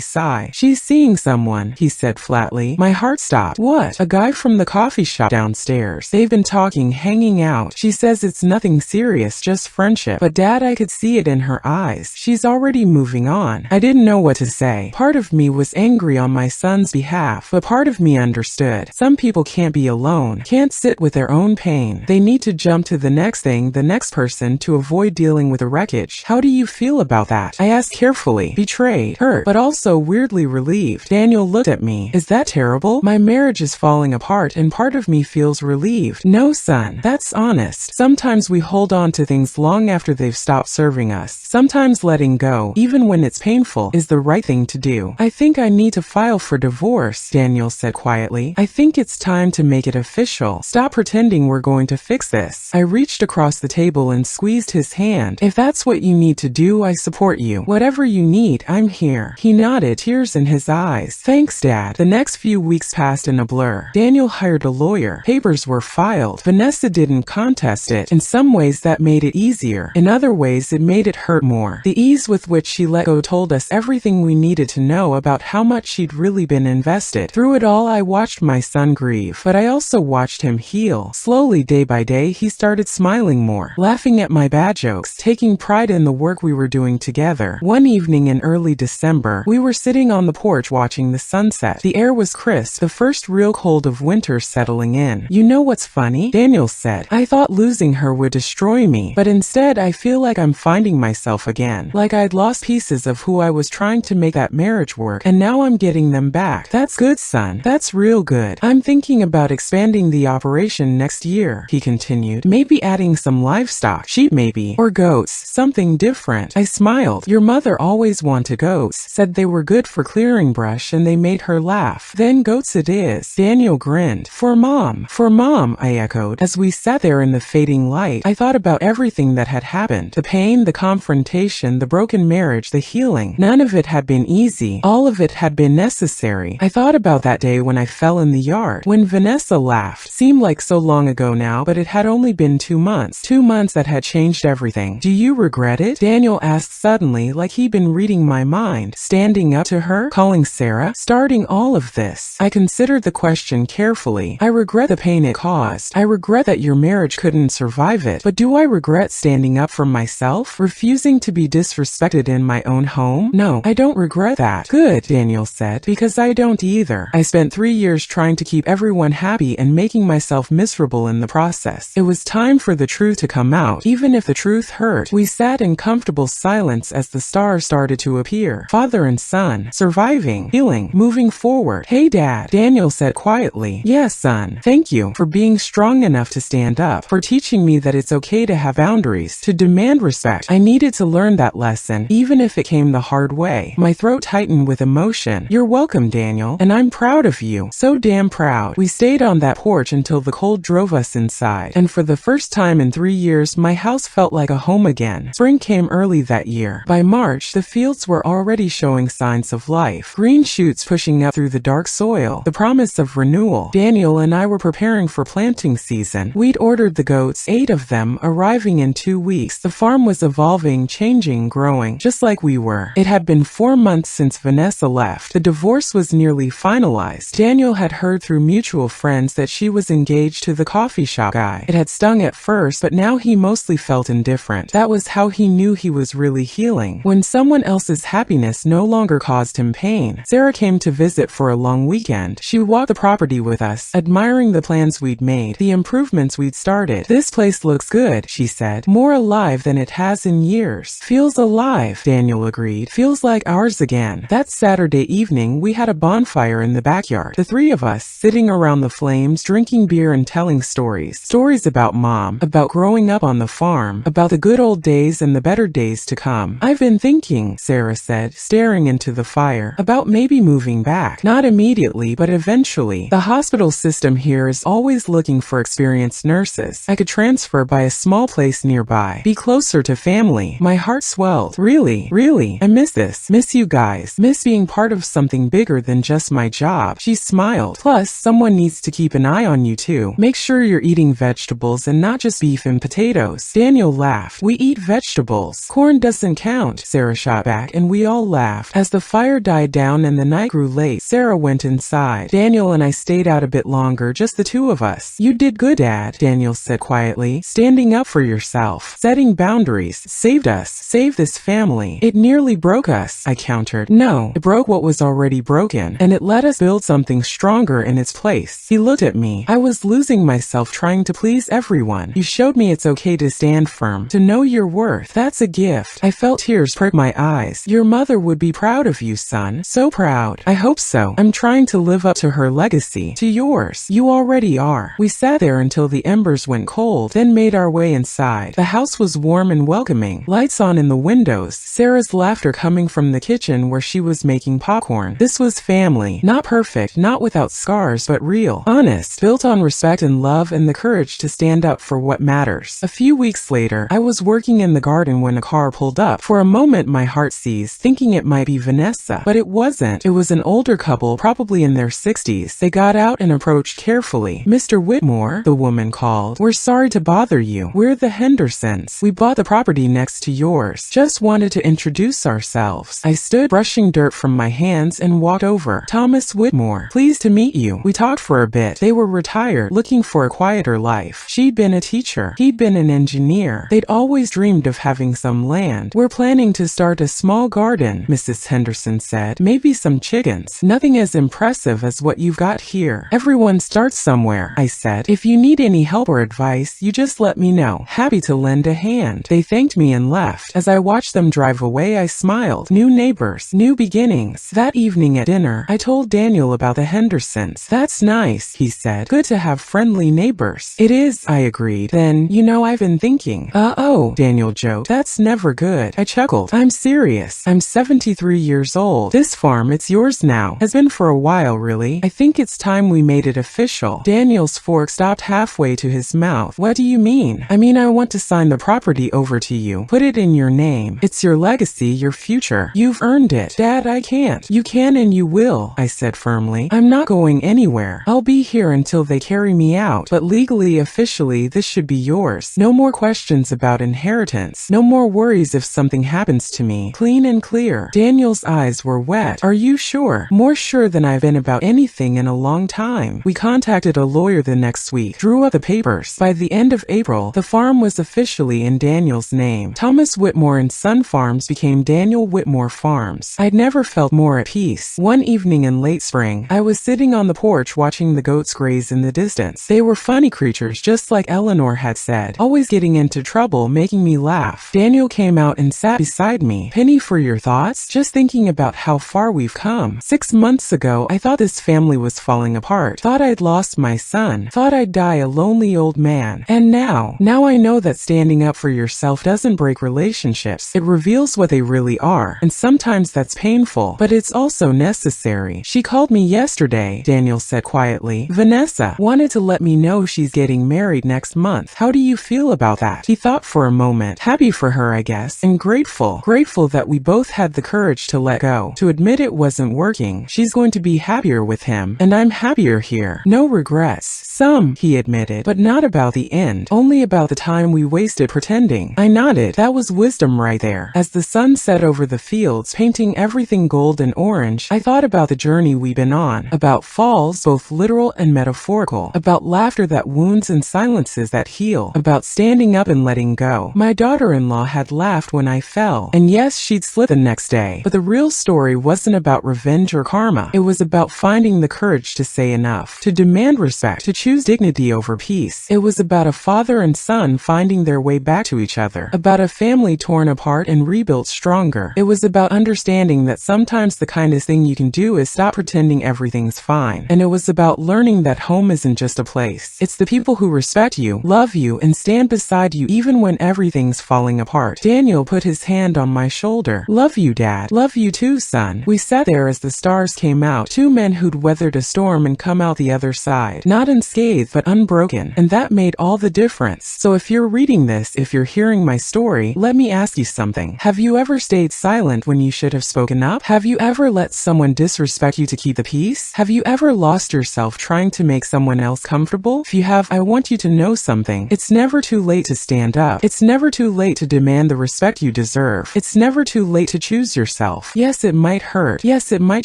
sigh. She's seeing someone, he said flatly. My heart stopped. What? A guy from the coffee shop downstairs. They've been talking, hanging out. She says it's nothing serious, just friendship. But Dad, I could see it in her eyes. She's already moving on. I didn't know what to say. Part of me was angry on my son's behalf, but part of me understood. Some people can't be alone, can't sit with their own pain. They need to jump to the next thing, the next person, to avoid dealing with the wreckage. How do you feel about that? I asked carefully. Betrayed, hurt, but also weirdly relieved. Daniel looked at me. Is that terrible? My marriage is falling apart and part of me feels relieved. No, son, that's honest. Sometimes we hold on to things long after they've stopped serving us. Sometimes letting go, even when it's painful, is the right thing to do. I think I need to file for divorce, Daniel said quietly. I think it's time to make it official. Stop pretending we're going to fix this. I reached across the table and squeezed his hand. If that's what you need to do, I support you. Whatever you need, I'm here. He nodded, tears in his eyes. Thanks, Dad. The next few weeks passed in a blur. Daniel hired a lawyer. Papers were filed. Vanessa didn't contest it. In some ways that made it easier. In other ways it made it hurt more. The ease with which she let go told us everything we needed to know about how much she'd really been invested. Through it all, I watched my son grieve, but I also watched him heal. Slowly, day by day, he started smiling more, laughing at my bad jokes, taking pride in the work we were doing together. One evening in early December, we were sitting on the porch watching the sunset. The air was crisp, the first real cold of winter settling in. You know what's funny? Daniel said. I thought losing her would destroy me, but instead I feel like I'm finding myself again. Like I'd lost pieces of who I was trying to make that marriage work, and now I'm getting them back. That's good, son. That's real good. I'm thinking about expanding the operation next year, he continued. Maybe adding some livestock, sheep maybe, or goats, something different. I smiled. Your mother always wanted goats, said they were good for clearing brush and they made her laugh. Then goats it is. Daniel grinned. For mom, I echoed. As we sat there in the fading light, I thought about everything that had happened. The pain, the confrontation, the broken marriage, the healing. None of it had been easy. All of it had been necessary. I thought about that day when I fell in the yard, when Vanessa laughed. Seemed like so long ago now, but it had only been 2 months. 2 months that had changed everything. Do you regret it? Daniel asked suddenly, like he'd been reading my mind. Standing up to her, calling Sarah, starting all of this. I considered the question carefully. I regret the pain it caused. I regret that your marriage couldn't survive it. But do I regret standing up for myself? Refusing to be disrespected in my own home? No, I don't regret that. Good, Daniel said, because I don't either. I spent 3 years trying to keep everyone happy and making myself miserable in the process. It was time for the truth to come out, even if the truth hurt. We sat in comfortable silence as the stars started to appear. Father and son, surviving, healing, moving forward. Hey, Dad, Daniel said quietly. Yes, son. Thank you for being strong enough to stand up, for teaching me that it's okay to have boundaries, to demand respect. I needed to learn that lesson, even if it came the hard way. My throat tightened with emotion. You're welcome, Daniel, and I'm proud of you. So damn proud. We stayed on that porch until the cold drove us inside, and for the first time in 3 years, my house felt like a home again. Spring came early that year. By March, the fields were already showing signs of life. Green shoots pushing up through the dark soil. The promise of renewal. Daniel Daniel and I were preparing for planting season. We'd ordered the goats, 8 of them, arriving in 2 weeks. The farm was evolving, changing, growing, just like we were. It had been 4 months since Vanessa left. The divorce was nearly finalized. Daniel had heard through mutual friends that she was engaged to the coffee shop guy. It had stung at first, but now he mostly felt indifferent. That was how he knew he was really healing, when someone else's happiness no longer caused him pain. Sarah came to visit for a long weekend. She walked the property with us, admiring the plans we'd made, the improvements we'd started. "This place looks good," she said. "More alive than it has in years." "Feels alive," Daniel agreed. "Feels like ours again." That Saturday evening, we had a bonfire in the backyard. The 3 of us, sitting around the flames, drinking beer and telling stories. Stories about Mom, about growing up on the farm, about the good old days and the better days to come. "I've been thinking," Sarah said, staring into the fire, "about maybe moving back. Not immediately, but eventually. The hospital system here is always looking for experienced nurses. I could transfer by a small place nearby. Be closer to family." My heart swelled. Really? Really? I miss this. Miss you guys. Miss being part of something bigger than just my job. She smiled. "Plus, someone needs to keep an eye on you too. Make sure you're eating vegetables and not just beef and potatoes." Daniel laughed. "We eat vegetables. Corn doesn't count," Sarah shot back, and we all laughed. As the fire died down and the night grew late, Sarah went inside. Daniel and I stayed out a bit longer, just the 2 of us. "You did good, Dad," Daniel said quietly. "Standing up for yourself. Setting boundaries. Saved us. Saved this family. It nearly broke us," I countered. "No, it broke what was already broken, and it let us build something stronger in its place." He looked at me. "I was losing myself trying to please everyone. You showed me it's okay to stand firm, to know your worth. That's a gift." I felt tears prick my eyes. "Your mother would be proud of you, son. So proud." "I hope so. I'm trying to live up to her legacy. To yours. You already are." We sat there until the embers went cold, then made our way inside. The house was warm and welcoming, lights on in the windows, Sarah's laughter coming from the kitchen where she was making popcorn. This was family. Not perfect, not without scars, but real. Honest. Built on respect and love and the courage to stand up for what matters. A few weeks later, I was working in the garden when a car pulled up. For a moment my heart seized, thinking it might be Vanessa. But it wasn't. It was an older couple, probably in their 60s. They got out and approached carefully. "Mr. Whitmore," the woman called. "We're sorry to bother you. We're the Hendersons. We bought the property next to yours. Just wanted to introduce ourselves." I stood, brushing dirt from my hands, and walked over. "Thomas Whitmore. Pleased to meet you." We talked for a bit. They were retired, looking for a quieter life. She'd been a teacher. He'd been an engineer. They'd always dreamed of having some land. "We're planning to start a small garden," Mrs. Henderson said. "Maybe some chickens. Nothing as impressive as what you've got here." "Everyone starts somewhere," I said. "If you need any help or advice, you just let me know. Happy to lend a hand." They thanked me and left. As I watched them drive away, I smiled. New neighbors, new beginnings. That evening at dinner, I told Daniel about the Hendersons. "That's nice," he said. "Good to have friendly neighbors." "It is," I agreed. "Then, you know, I've been thinking." Oh, Daniel joked. "That's never good." I chuckled. "I'm serious. I'm 73 years old. This farm, it's yours now. Has been for a while, really. I think it's time we made it official." Daniel's fork stopped halfway to his mouth. "What do you mean?" "I mean, I want to sign the property over to you. Put it in your name. It's your legacy, your future. You've earned it." "Dad, I can't." "You can and you will," I said firmly. "I'm not going anywhere. I'll be here until they carry me out. But legally, officially, this should be yours. No more questions about inheritance. No more worries if something happens to me. Clean and clear." Daniel's eyes were wet. "Are you sure?" "More sure than I've been about anything in a long time." We contacted a lawyer the next week, drew up the papers. By the end of April, the farm was officially in Daniel's name. Thomas Whitmore and Son Farms became Daniel Whitmore Farms. I'd never felt more at peace. One evening in late spring, I was sitting on the porch watching the goats graze in the distance. They were funny creatures, just like Eleanor had said, always getting into trouble, making me laugh. Daniel came out and sat beside me. "Penny, for your thoughts? Just thinking about how far we've come. 6 months ago, I thought this family was falling apart. Thought I'd lost my son. Thought I'd die a lonely old man. And now I know that standing up for yourself doesn't break relationships. It reveals what they really are. And sometimes that's painful, but it's also necessary." "She called me yesterday," Daniel said quietly. "Vanessa wanted to let me know she's getting married next month. How do you feel about that?" He thought for a moment. "Happy for her, I guess, and grateful. Grateful that we both had the courage to let go, to admit it wasn't working. She's going to be happier with him, and I'm happier here. No regrets. Some, he admitted, but not about the end. Only about the time we wasted pretending. I nodded. That was wisdom right there. As the sun set over the fields, painting everything gold and orange, I thought about the journey we've been on. About falls, both literal and metaphorical. About laughter that wounds and silences that heal. About standing up and letting go. My daughter-in-law had laughed when I fell. And yes, she'd slip the next day. But the real story wasn't about revenge or karma. It was about finding the courage to say enough. To demand respect. To choose dignity over peace. It was about a father and son finding their way back to each other. About a family torn apart and rebuilt stronger. It was about understanding that sometimes the kindest thing you can do is stop pretending everything's fine. And it was about learning that home isn't just a place. It's the people who respect you, love you, and stand beside you even when everything's falling apart. Daniel put his hand on my shoulder. Love you, Dad. Love you too, son. We sat there as the stars came out. Two men who'd weathered a storm and come out the other side. Not unscathed, but unbroken. And that made all the difference. So if you're reading this, if you're hearing my story, let me ask you something. Have you ever stayed silent when you should have spoken up? Have you ever let someone disrespect you to keep the peace? Have you ever lost yourself trying to make someone else comfortable? If you have, I want you to know something. It's never too late to stand up. It's never too late to demand the respect you deserve. It's never too late to choose yourself. Yes, it might hurt. Yes, it might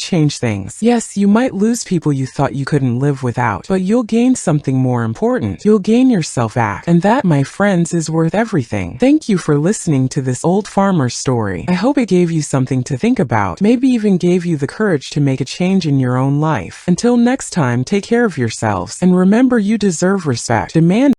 change things. Yes, you might lose people you thought you couldn't live without. But you'll gain something more important. You'll gain yourself back. And that, my friends, is worth everything. Thank you for listening to this old farmer story. I hope it gave you something to think about. Maybe even gave you the courage to make a change in your own life. Until next time, take care of yourselves. And remember, you deserve respect. Demand